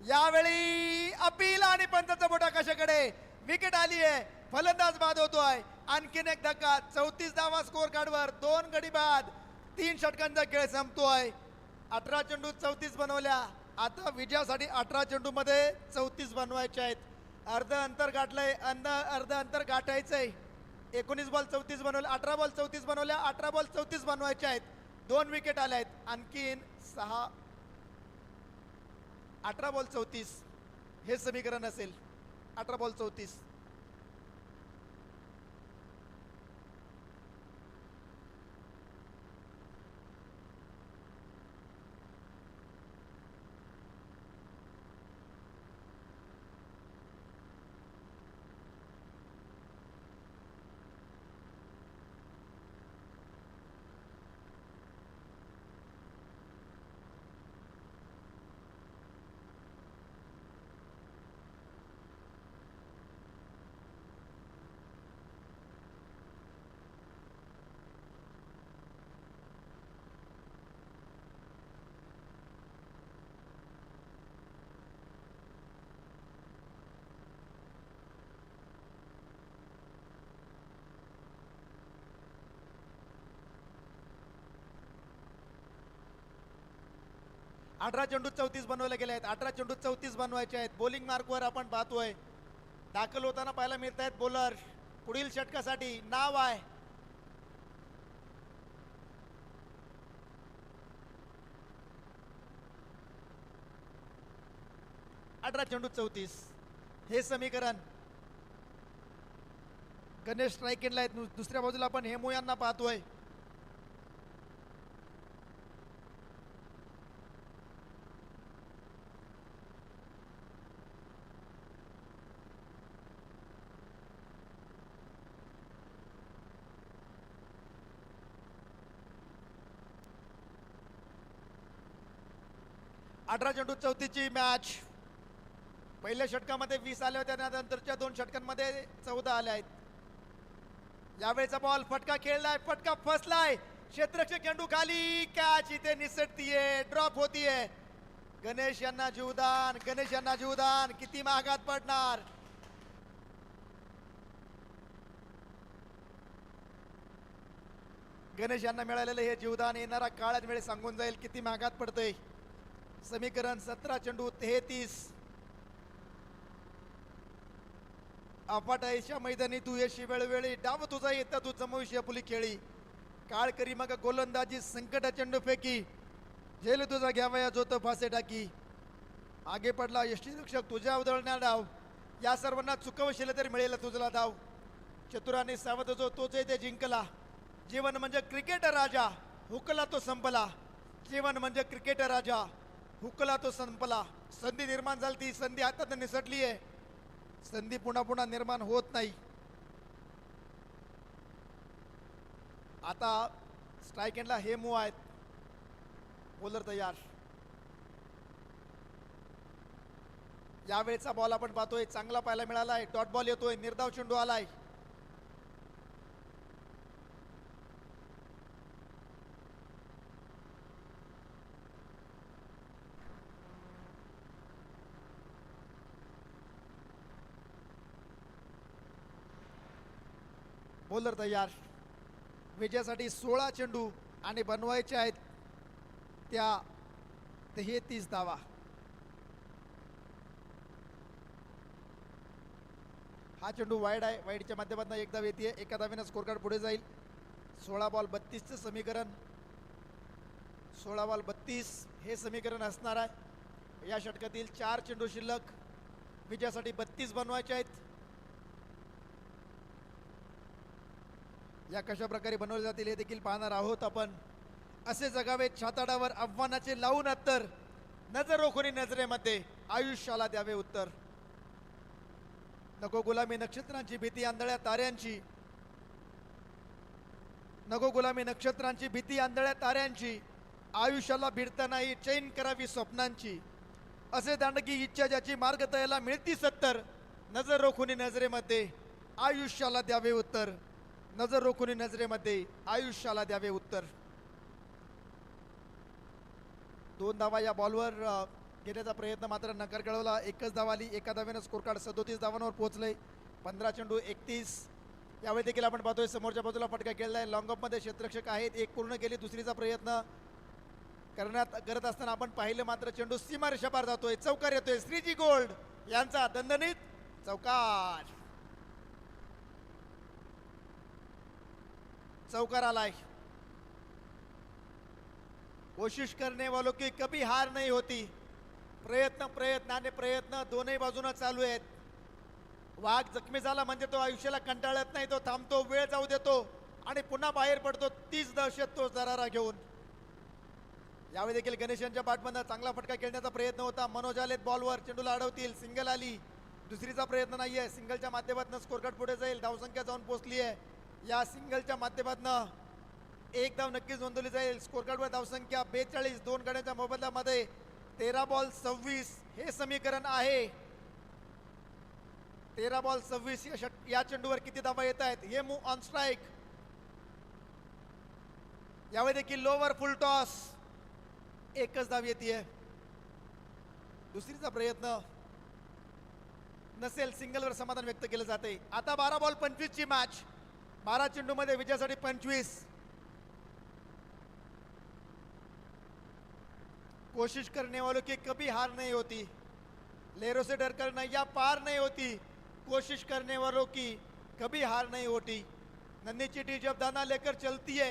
B: यावेळी अपील आणि पंचाचा बोट आकाशाकडे. विकेट आली आहे, फलंदाज बाद होतोय. आणखीन एक धक्का. 34 धावा स्कोर कार्डवर, 2 गडी बाद, 3 षटकांचा खेळ संपतोय. 18 चेंडू 34 बनवल्या. आता विजयासाठी 18 चेंडू मध्ये 34 बनवायचे आहेत. अर्ध अंतर गाठलंय, अर्ध अंतर गाठायचंय. 19 बॉल 34 बनवले, 18 बॉल 34 बनवल्या, 18 बॉल 34 बनवायचे आहेत. 2 विकेट आल्या आहेत. आणखीन 18 बॉल 34 हे समीकरण असेल. 18 बॉल 34. अठरा चेंडू 34 बनवले गेले आहेत. 18 चेंडू 34 बनवायचे आहेत. बॉलिंग मार्कवर आपण पाहतोय दाखल होताना पाहायला मिळत आहेत बॉलर. पुढील षटकासाठी नाव आहे अठरा चेंडू 34 हे समीकरण. गणेश स्ट्राईक एंडला आहेत. दुसऱ्या बाजूला आपण हेमू यांना पाहतोय. अठरा चेंडू 34 ची मॅच. पहिल्या षटकामध्ये 20 आले होते, नंतरच्या 2 षटकांमध्ये 14 आले आहेत. यावेळेचा बॉल फटका खेळलाय, फटका फसलाय. क्षेत्ररक्षक चेंडू खाली, कॅच इथे निसटतीये, ड्रॉप होतीये. गणेश यांना जीवदान, गणेश यांना जीवदान. किती महागात पडणार. गणेश यांना मिळालेलं हे जीवदान येणारा काळात वेळ सांगून जाईल किती महागात पडतंय. समीकरण 17 चेंडू 33. अफाटाईच्या मैदानी तू यशी वेळोवेळी डाव तुझा येता तू जमविशी आपुली खेळी. काळ करी मग गोलंदाजी संकट चेंडू फेकी. झेल तुझा घ्यावया जोत फासे टाकी. आगे पडला यष्टीरक्षक तुझ्या उधळण्या डाव. या सर्वांना चुकवशील तरी मिळेल तुझला धाव. चतुराने सावध जो तोच ते जिंकला. जीवन म्हणजे क्रिकेट राजा, हुकला तो संपला. जीवन म्हणजे क्रिकेट राजा, हुकला तो संपला. संधी निर्माण झाली, ती संधी हातात निसटली आहे. संधी पुन्हा पुन्हा निर्माण होत नाही. आता स्ट्राईक एंडला हे मूव आहेत. बॉलर तयार. यावेळेचा बॉल आपण पाहतोय चांगला पाहायला मिळालाय. डॉट बॉल येतोय, निर्धाव चेंडू आलाय. बॉलर तयार. विजयासाठी 16 चेंडू आणि बनवायचे आहेत त्या 33 धावा. हा चेंडू वाईड आहे. वाईडच्या माध्यमातून एक धाव येते. एका धावेनं स्कोर कार्ड पुढे जाईल. 16 बॉल 32चं समीकरण. 16 बॉल 32 हे समीकरण असणार आहे. या षटकातील 4 चेंडू शिल्लक. विजयासाठी 32 बनवायचे आहेत. या कशा प्रकारे बनवले जातील हे देखील पाहणार आहोत आपण. असे जगावे छाताडावर आव्हानाचे लावून अत्तर. नजर रोखुनी नजरेमध्ये आयुष्याला द्यावे उत्तर. नको गुलामी नक्षत्रांची भीती आंधळ्या ताऱ्यांची. नको गुलामी नक्षत्रांची भीती आंधळ्या ताऱ्यांची. आयुष्याला भिडता नाही चैन करावी स्वप्नांची. असे दांडगी इच्छा ज्याची मार्ग तयाला मिळती 70. नजर रोखुनी नजरेमध्ये आयुष्याला द्यावे उत्तर. नजर रोखुनी नजरेमध्ये आयुष्याला द्यावे उत्तर. 2 धावा या बॉलवर घेण्याचा प्रयत्न मात्र नकार कळवला. एकच धाव आली, एका धावेनं स्कोर कार्ड 37 धावांवर पोहोचले. 15 चेंडू 31. यावेळी देखील आपण पाहतोय समोरच्या बाजूला फटका खेळलाय. लॉंग ऑफमध्ये क्षेत्ररक्षक आहेत, एक पूर्ण केली, दुसरीचा प्रयत्न करत असताना आपण पाहिलं मात्र चेंडू सीमारेषा पार जातोय. चौकार येतोय श्रीजी गोल्ड यांचा दणदणीत चौकार. चौकार आलाय. कोशिश करने वालों की कभी हार नहीं होती. प्रयत्न दोन्ही बाजूने चालू आहेत. वाघ जखमी झाला म्हणजे तो आयुष्याला कंटाळत नाही, तो थांबतो, वेळ जाऊ देतो आणि पुन्हा बाहेर पडतो. तीच दहशत तो दरारा घेऊन. यावेळी देखील गणेश यांच्या बॅटमधनं चांगला फटका खेळण्याचा प्रयत्न होता. मनोज आलेत बॉलवर, चेंडूला अडवतील. सिंगल आली, दुसरीचा प्रयत्न नाहीये. सिंगलच्या माध्यमातून स्कोर कार्ड पुढे जाईल. धावसंख्या जाऊन पोहोचली आहे. या सिंगलच्या माध्यमातून एक धाव नक्कीच नोंदवली जाईल. स्कोर कार्डवर धावसंख्या 42. दोन गड्यांच्या मोबदल्यामध्ये 13 बॉल 26 हे समीकरण आहे. 13 बॉल 26 या चेंडूवर किती धावा येत आहेत हे मूव ऑन स्ट्राईक. यावेळी देखील लोवर फुल टॉस, एकच धाव येते. दुसरीचा प्रयत्न नसेल, सिंगलवर समाधान व्यक्त केलं जाते. आता 12 बॉल 25 ची मॅच. 12 चेंडूमध्ये विजयासाठी 25. कोशिश करने वालों की कभी हार नहीं होती. लहरों से डर कर नैया पार नहीं होती. कोशिश करने वालों की कभी हार नहीं होती. नन्ही चीटी जब दाना लेकर चलती है,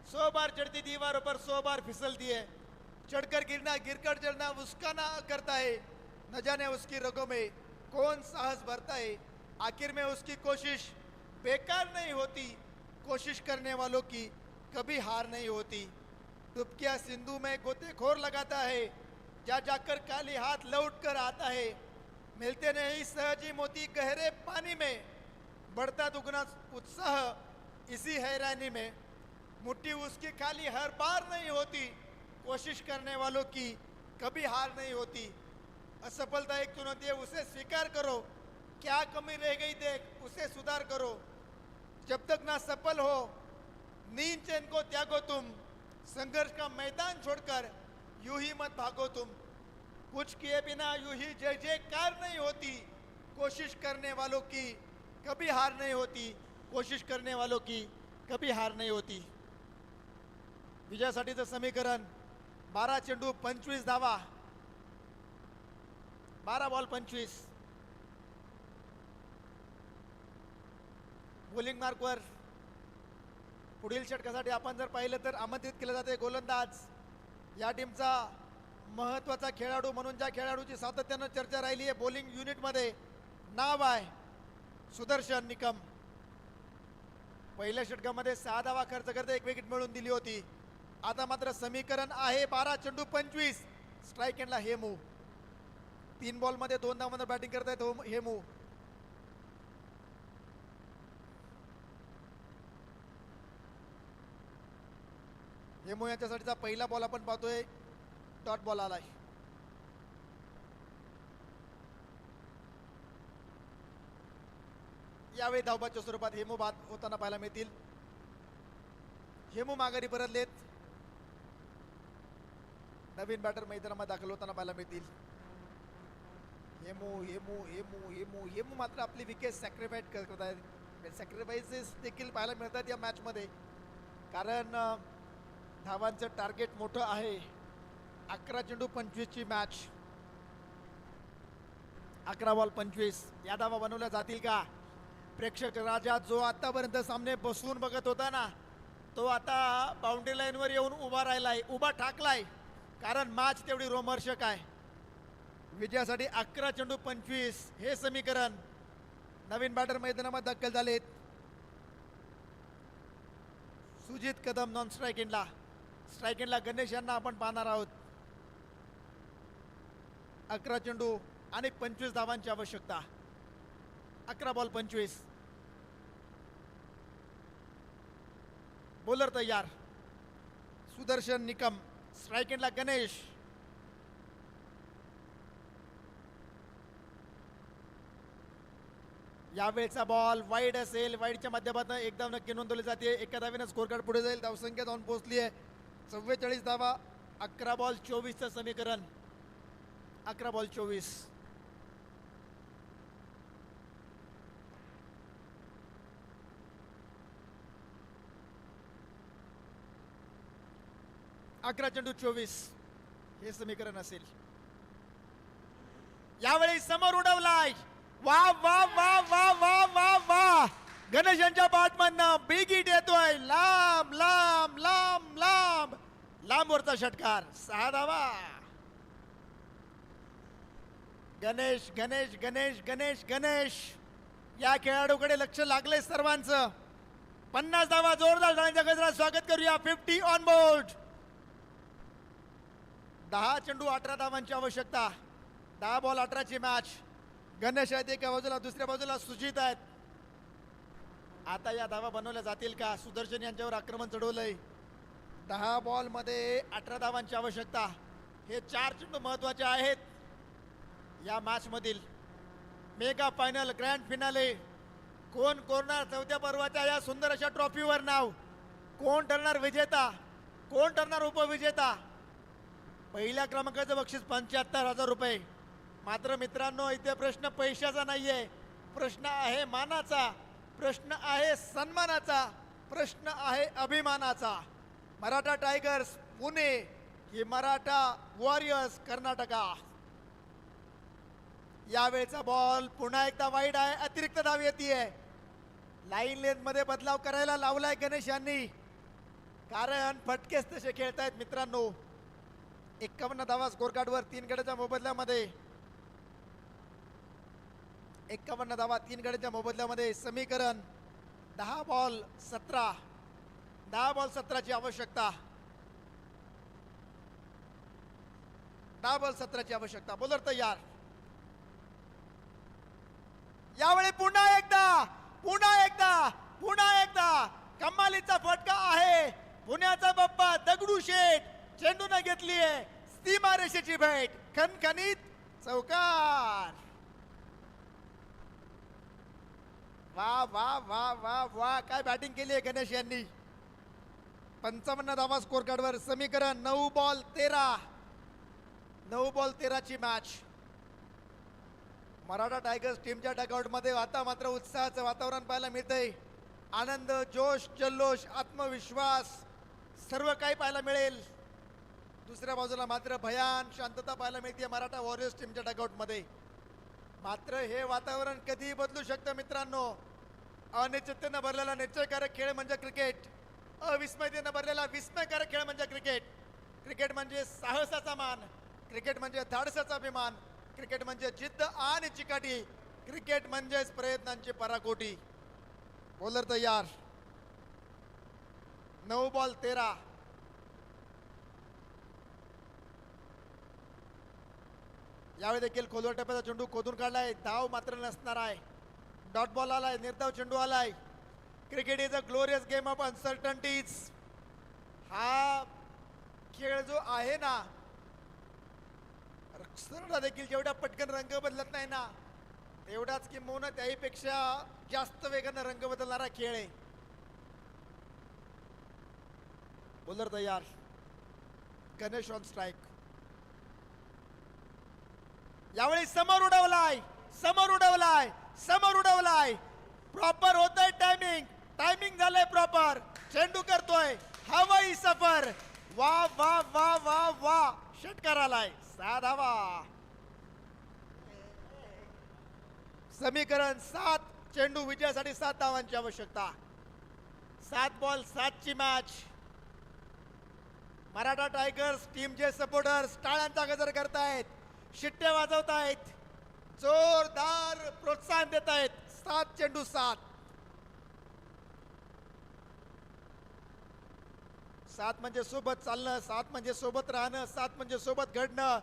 B: 100 बार चढ़ती दीवारों पर 100 बार फिसलती है. चढ़कर गिरना गिरकर चढ़ना उसका ना करता है. न जाने उसकी रगों में कौन साहस भरता है. आखिर में उसकी कोशिश बेकार नहीं होती. कोशिश करने वालों की कभी हार नहीं होती. डुबकिया सिंधु में गोतेखोर लगाता है, जा जाकर काली हाथ लौट कर आता है. मिलते नहीं सहजी मोती गहरे पानी में, बढ़ता दुगना उत्साह इसी हैरानी में. मुट्ठी उसकी खाली हर बार नहीं होती. कोशिश करने वालों की कभी हार नहीं होती. असफलता एक चुनौती है, उसे स्वीकार करो. क्या कमी रह गई देख, उसे सुधार करो. जब तक ना सफल हो नींद चैन को त्यागो तुम. संघर्ष का मैदान छोड़कर यूं ही मत भागो तुम. कुछ किए बिना यूं ही जय जयकार नहीं होती. कोशिश करने वालों की कभी हार नहीं होती. कोशिश करने वालों की कभी हार नहीं होती. विजयासाठीचं समीकरण 12 चेंडू 25 धावा. 12 बॉल 25. बॉलिंग मार्कवर पुढील षटकासाठी आपण जर पाहिलं तर आमंत्रित केलं जाते गोलंदाज. या टीमचा महत्त्वाचा खेळाडू म्हणून ज्या खेळाडूची सातत्यानं चर्चा राहिली आहे बॉलिंग युनिटमध्ये, नाव आहे सुदर्शन निकम. पहिल्या षटकामध्ये 6 धावा खर्च करता 1 विकेट मिळवून दिली होती. आता मात्र समीकरण आहे 12 चेंडू 25. स्ट्राईक एंडला हेमू. 3 बॉलमध्ये 2 धावांवर बॅटिंग करतायत हेमू. हेमू यांच्यासाठीचा पहिला बॉल आपण पाहतोय, डॉट बॉल आलाय. यावेळी धावबाच्या स्वरूपात हेमू बाद होताना पाहायला मिळतील. हेमू माघारी परतलेत. नवीन बॅटर मैदानामध्ये दाखल होताना पाहायला मिळतील. हेमू हेमू हेमू हेमू हेमू मात्र आपली विकेट सॅक्रिफाईस करत आहेत. सॅक्रिफाईसेस देखील पाहायला मिळतात या मॅचमध्ये, कारण धावांचं टार्गेट मोठं आहे. 11 चेंडू 25 ची मॅच. 11 बॉल 25. या धावा बनवल्या जातील का? प्रेक्षक राजा जो आतापर्यंत सामने बसून बघत होता ना, तो आता बाउंड्री लाईनवर येऊन उभा राहिलाय, उभा ठाकलाय, कारण मॅच तेवढी रोमहर्षक आहे. विजयासाठी 11 चेंडू 25 हे समीकरण. नवीन बॅटर मैदानामध्ये दाखल झालेत. सुजित कदम नॉन स्ट्राईक एंडला. स्ट्राईक एंडला गणेश यांना आपण पाहणार आहोत. 11 चेंडू आणि 25 धावांची आवश्यकता. 11 बॉल 25. बॉलर तयार सुदर्शन निकम. स्ट्राईक एंडला गणेश. यावेळचा बॉल वाईड असेल. वाईडच्या माध्यमातून एक धाव नक्की नोंदवली जाते. एका धावेनं स्कोर कार्ड पुढे जाईल. धावसंख्या जाऊन पोहोचली आहे 44 धावा. 11 बॉल 24चं समीकरण. 11 बॉल 24. अकरा चेंडू 24 हे समीकरण असेल. यावेळी समोर उडवलाय. वा वा वा वा वा वा वा. गणेश यांच्या बॅटमधनं बिग हिट येतोय. लांब लांब लांब लांब लांबवरचा षटकार. 6 धावा. गणेश गणेश गणेश गणेश गणेश या खेळाडूकडे लक्ष लागले सर्वांचं. 50 धावा. जोरदार टाळ्यांच्या गजरात स्वागत करूया. 50 ऑन बोर्ड. 10 चेंडू 18 धावांची आवश्यकता. 10 बॉल 18ची मॅच. गणेश आहेत एका बाजूला, दुसऱ्या बाजूला सुजित आहेत. आता या धावा बनवल्या जातील का? सुदर्शन यांच्यावर आक्रमण चढवलंय. 10 बॉल मध्ये 18 धावांची आवश्यकता. हे 4 चेंडू महत्वाचे आहेत या मॅच मधील. Mega final, grand finale. कोण कोरणार चौथ्या पर्वाच्या या सुंदर अशा ट्रॉफीवर नाव? कोण ठरणार विजेता? कोण ठरणार उपविजेता? पहिल्या क्रमांकाचं बक्षीस 75,000 रुपये. मात्र मित्रांनो, इथे प्रश्न पैशाचा नाहीये. प्रश्न आहे मानाचा. प्रश्न आहे सन्मानाचा. प्रश्न आहे अभिमानाचा. मराठा टायगर्स पुणे की मराठा वॉरियर्स कर्नाटका? यावेळचा बॉल पुन्हा एकदा वाईड आहे. अतिरिक्त धाव येते. लाईन लेंथ मध्ये बदलाव करायला लावलाय गणेश यांनी, कारण फटकेच तसे खेळतायत मित्रांनो. 51 धावा स्कोर कार्डवर 3 गड्याच्या मोबदल्यामध्ये. 51 धावा 3 गड्याच्या मोबदल्यामध्ये. समीकरण 10 बॉल 17. 10 बॉल 17ची आवश्यकता. 10 बॉल 17ची आवश्यकता. बॉलर तयार. यावेळी पुन्हा एकदा पुन्हा एकदा पुन्हा एकदा कमालीचा फटका आहे. पुण्याचा बाप्पा दगडूशेठ चेंडूने घेतली आहे सीमारेषेची भेट. खणखणीत चौकार. वा वा वा वा वा. काय बॅटिंग केली आहे गणेश यांनी. 55 धावा स्कोर कार्डवर. समीकरण 9 बॉल 13. 9 बॉल 13ची मॅच. मराठा टायगर्स टीमच्या डगआउट मध्ये आता मात्र उत्साहाचं वातावरण पाहायला मिळतंय. आनंद, जोश, जल्लोष, आत्मविश्वास सर्व काही पाहायला मिळेल. दुसऱ्या बाजूला मात्र भयान शांतता पाहायला मिळते मराठा वॉरियर्स टीमच्या डगआउट मध्ये. मात्र हे वातावरण कधीही बदलू शकतं मित्रांनो. अनिश्चिततेनं भरलेला निश्चयकारक खेळ म्हणजे क्रिकेट. अविस्मयतेनं भरलेला विस्मयकारक खेळ म्हणजे क्रिकेट. क्रिकेट म्हणजे साहसाचा मान. क्रिकेट म्हणजे धाडसाचा अभिमान. क्रिकेट म्हणजे जिद्द आणि चिकाटी. क्रिकेट म्हणजेच प्रयत्नांची पराकोटी. बॉलर तयार. 9 बॉल 13. यावेळी देखील खोलवर टप्प्याचा चेंडू खोदून काढलाय. धाव मात्र नसणार आहे. डॉट बॉल आलाय. निर्धाव चेंडू आलाय. Cricket is a glorious game of uncertainties. हा खेळ जो आहे ना, सरळा देखील जेवढा पटकन रंग बदलत नाही ना, तेवढाच किंबहुना त्याहीपेक्षा जास्त वेगानं रंग बदलणारा खेळ आहे. बॉलर तयार. Ganesh on strike. यावेळी समोर उडवलाय. समोर उडवलाय. समोर उडवलाय. प्रॉपर होतंय टायमिंग. टायमिंग झालंय प्रॉपर. चेंडू करतोय हवाई सफर. वा वा वा वा वा. षटकार आलाय. 6 धावा. समीकरण 7. चेंडू विजयासाठी 7 धावांची आवश्यकता. 7 बॉल 7ची मॅच. मराठा टायगर्स टीमचे सपोर्टर्स टाळ्यांचा गजर करतायत. शिट्ट्या वाजवतायत. जोरदार प्रोत्साहन देत आहेत. 7 चेंडू 7. 7 म्हणजे सोबत चालणं. 7 म्हणजे सोबत राहणं. 7 म्हणजे सोबत घडणं.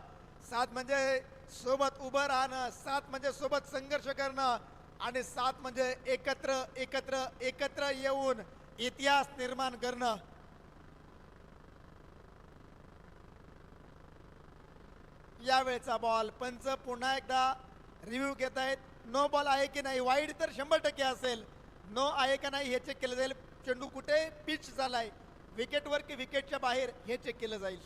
B: 7 म्हणजे सोबत उभं राहणं. 7 म्हणजे सोबत संघर्ष करणं. आणि 7 म्हणजे एकत्र एकत्र एकत्र येऊन इतिहास निर्माण करणं. यावेळचा बॉल पंच पुन्हा एकदा रिव्ह्यू घेत आहेत. नो बॉल आहे की नाही. वाईड तर 100% असेल. नो आहे का नाही हे चेक केलं जाईल. चेंडू कुठे पिच झालाय, विकेटवर की विकेटच्या बाहेर, हे चेक केलं जाईल.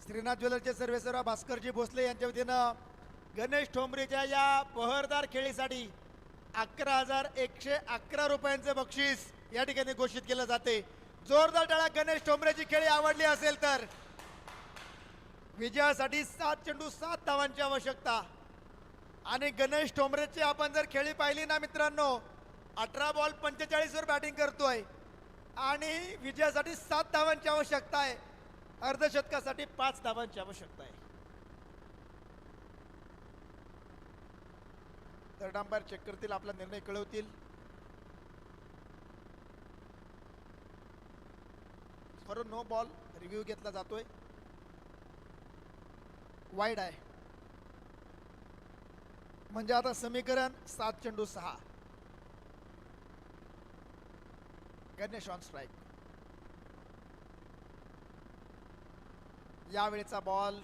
B: श्रीनाथ ज्वेलर्सचे सर्वेसर्वा भास्करजी भोसले यांच्या वतीनं गणेश ठोंबरेच्या या बहरदार खेळीसाठी 11,111 रुपयांचे बक्षीस या ठिकाणी घोषित केलं जाते. जोरदार टाळ्या गणेश ठोंबरेची खेळी आवडली असेल तर. विजयासाठी 7 चेंडू 7 धावांची आवश्यकता आणि गणेश ठोंबरेची आपण जर खेळी पाहिली ना मित्रांनो, 18 बॉल 45 वर बॅटिंग करतोय आणि विजयासाठी 7 धावांची आवश्यकता आहे. अर्धशतकासाठी 5 धावांची आवश्यकता आहे. थर्ड अंपायर चेक करतील, आपला निर्णय कळवतील. फॉर नो बॉल रिव्ह्यू घेतला जातोय. वाईड आहे म्हणजे आता समीकरण 7 चेंडू 6. Ganesh on strike. यावेळेचा बॉल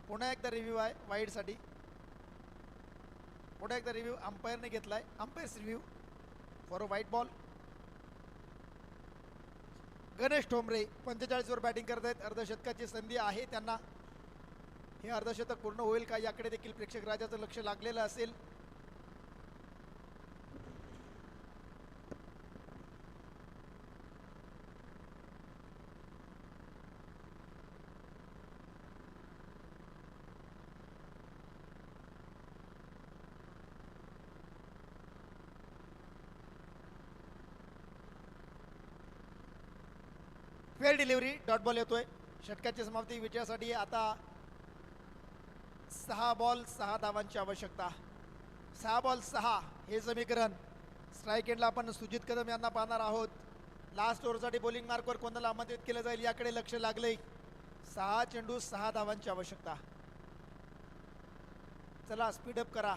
B: पुन्हा एकदा रिव्ह्यू आहे वाईडसाठी. पुन्हा एकदा रिव्ह्यू अंपायरने घेतलाय. अंपायर्स रिव्ह्यू फॉर अ वाईट बॉल. गणेश ठोंबरे 45 वर बॅटिंग करत आहेत. अर्धशतकाची संधी आहे त्यांना. हे अर्धशतक पूर्ण होईल का याकडे देखील प्रेक्षक राजाचं लक्ष लागलेलं असेल. फेअर डिलिव्हरी डॉट बॉल येतोय. षटकाची समाप्ती विजयासाठी आता 6 बॉल 6 धावांची आवश्यकता. 6 बॉल 6 हे समीकरण. स्ट्राईक एंडला आपण सुजित कदम यांना पाहणार आहोत. लास्ट ओव्हरसाठी बॉलिंग मार्कवर कोणाला आमंत्रित केलं जाईल याकडे लक्ष लागले. 6 चेंडू 6 धावांची आवश्यकता. चला स्पीडअप करा.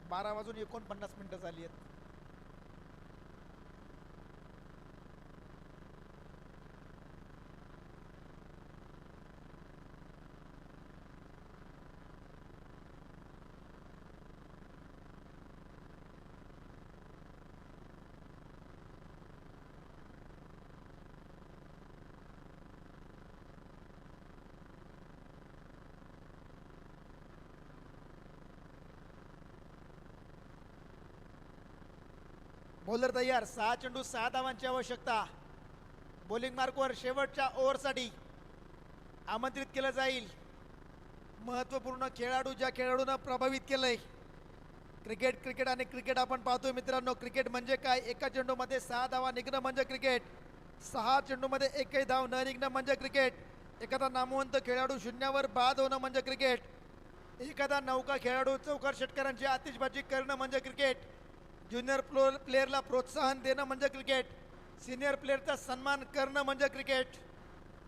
B: 12:49 झाली आहेत. बॉलर तयार. 6 चेंडू 6 धावांची आवश्यकता. बॉलिंग मार्कवर शेवटच्या ओव्हरसाठी आमंत्रित केलं जाईल महत्त्वपूर्ण खेळाडू, ज्या खेळाडूंना प्रभावित केलंय. क्रिकेट आणि क्रिकेट आपण पाहतोय मित्रांनो. क्रिकेट म्हणजे काय? एका चेंडूमध्ये 6 धावा निघणं म्हणजे क्रिकेट. 6 चेंडूमध्ये एकही धाव न निघणं म्हणजे क्रिकेट. एखादा नामवंत खेळाडू शून्यावर बाद होणं म्हणजे क्रिकेट. एखादा नौका खेळाडू चौकार षटकारांची आतिषबाजी करणं म्हणजे क्रिकेट. ज्युनियर प्लेयरला प्रोत्साहन देणं म्हणजे क्रिकेट. सिनियर प्लेयरचा सन्मान करणं म्हणजे क्रिकेट.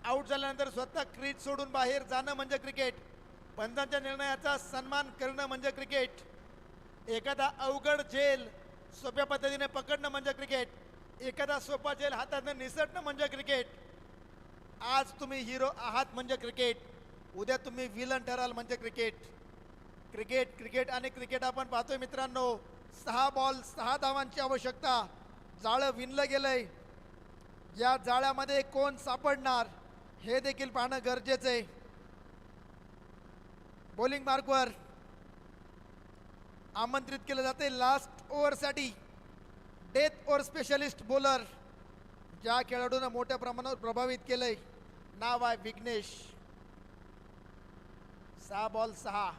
B: आऊट झाल्यानंतर स्वतः क्रीज सोडून बाहेर जाणं म्हणजे क्रिकेट. पंचांच्या निर्णयाचा सन्मान करणं म्हणजे क्रिकेट. एखादा अवघड झेल सोप्या पद्धतीने पकडणं म्हणजे क्रिकेट. एखादा सोपा झेल हाताने निसटणं म्हणजे क्रिकेट. आज तुम्ही हिरो आहात म्हणजे क्रिकेट. उद्या तुम्ही विलन ठराल म्हणजे क्रिकेट. क्रिकेट आणि क्रिकेट आपण पाहतोय मित्रांनो. 6 बॉल 6 धावांची आवश्यकता. जाळं विणलं गेलंय. या जाळ्यामध्ये कोण सापडणार हे देखील पाहणं गरजेचं आहे. बॉलिंग मार्कवर आमंत्रित केलं जाते लास्ट ओव्हरसाठी डेथ ओव्हर स्पेशलिस्ट बॉलर. ज्या खेळाडूंना मोठ्या प्रमाणावर प्रभावित केलंय नाव आहे Vighnesh. 6 ball 6.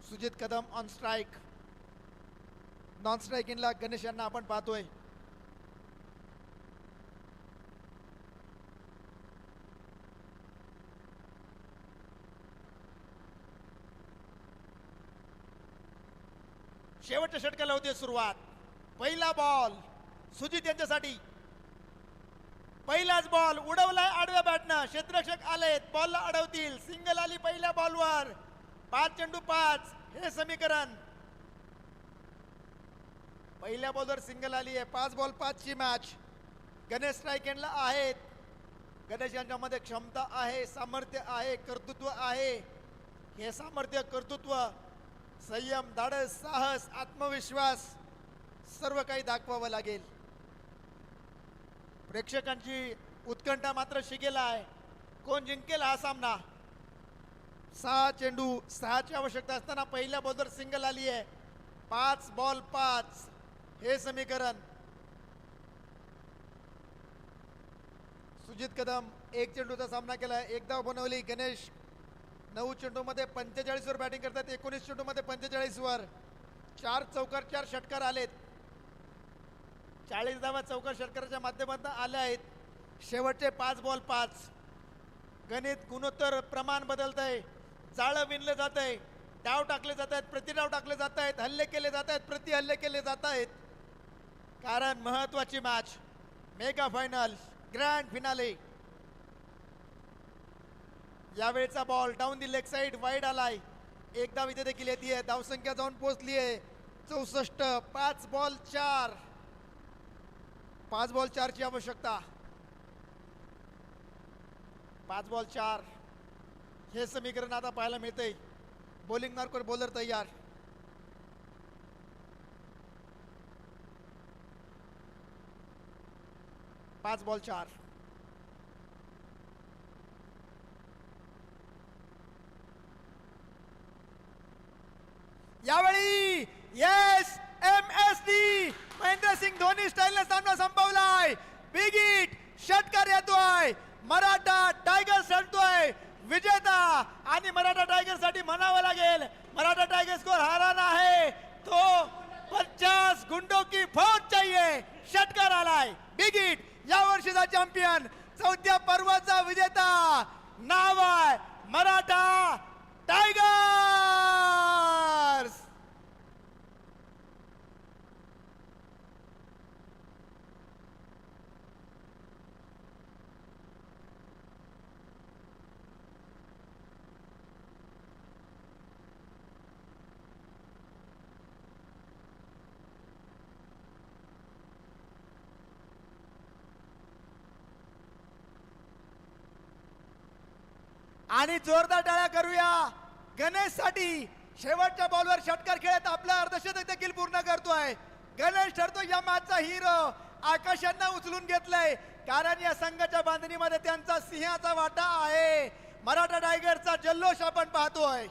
B: Sujit Kadam on strike. Non strike इनला गणेश यांना आपण पाहतोय. शेवटच्या षटकाला होते सुरुवात. पहिला बॉल सुजित यांच्यासाठी. पहिलाच बॉल उडवलाय आडव्या बॅटनं. क्षेत्ररक्षक आलेत, बॉलला अडवतील. सिंगल आली पहिल्या बॉलवर. 5 चेंडू 5 हे समीकरण. पहिल्या बॉलवर सिंगल आली आहे. 5 बॉल 5 ची मॅच. गणेश स्ट्राईक एंडला आहेत. गणेश यांच्यामध्ये क्षमता आहे, सामर्थ्य आहे, कर्तृत्व आहे. हे सामर्थ्य, कर्तृत्व, संयम, धाडस, साहस, आत्मविश्वास सर्व काही दाखवावं लागेल. प्रेक्षकांची उत्कंठा मात्र शिगेला आहे. कोण जिंकेल हा सामना? 6 चेंडू 6ची आवश्यकता असताना पहिल्या बॉलवर सिंगल आली आहे. 5 बॉल 5 हे समीकरण. सुजित कदम 1 चेंडूचा सामना केलाय, 1 धाव बनवली. गणेश 9 चेंडूमध्ये 45 वर बॅटिंग करतात, 19 चेंडूमध्ये 45 वर. 4 चौकार 4 षटकार आलेत. 40 धावा चौकार षटकाराच्या माध्यमातून आल्या आहेत. शेवटचे 5 बॉल 5. गणित गुणोत्तर प्रमाण बदलत आहे. जाळं विणलं जात आहे, डाव टाकले जात आहेत, प्रतिडाव टाकले जात आहेत, हल्ले केले जात आहेत, प्रति हल्ले केले जात आहेत. कारण महत्वाची match, mega final, grand finale. यावेळेचा ball down the leg side wide आलाय. 1 धाव इथे देखील येते. धावसंख्या जाऊन पोहोचली आहे 64. 5 बॉल 4. 5 बॉल 4 ची आवश्यकता. 5 बॉल 4 हे समीकरण आता पाहायला मिळतंय. बॉलिंग मार्कवर बॉलर तयार. पाच बॉल 4. यावेळी येस MSD महेंद्रसिंग धोनी स्टाईलने सामना संपवलाय. बिग हिट षटकार येतोय. मराठा टायगर्स ठरतोय विजेता. आणि मराठा टायगर साठी म्हणावं लागेल, मराठा टायगर्स को हराना है तो 50 गुंडों की फौज चाहिए. षटकार आलाय. बिग हिट या वर्षीचा चॅम्पियन, 4थ्या पर्वाचा विजेता. नाव आहे मराठा टायगर्स. आणि जोरदार टाळ्या करूया गणेश साठी. शेवटच्या बॉलवर षटकार खेळत आपला अर्धशतक देखील पूर्ण करतोय. गणेश ठरतो या मॅचचा हिरो. आकाश यांना उचलून घेतलंय कारण या संघाच्या बांधणीमध्ये त्यांचा सिंहाचा वाटा आहे. मराठा टायगरचा जल्लोष आपण पाहतोय.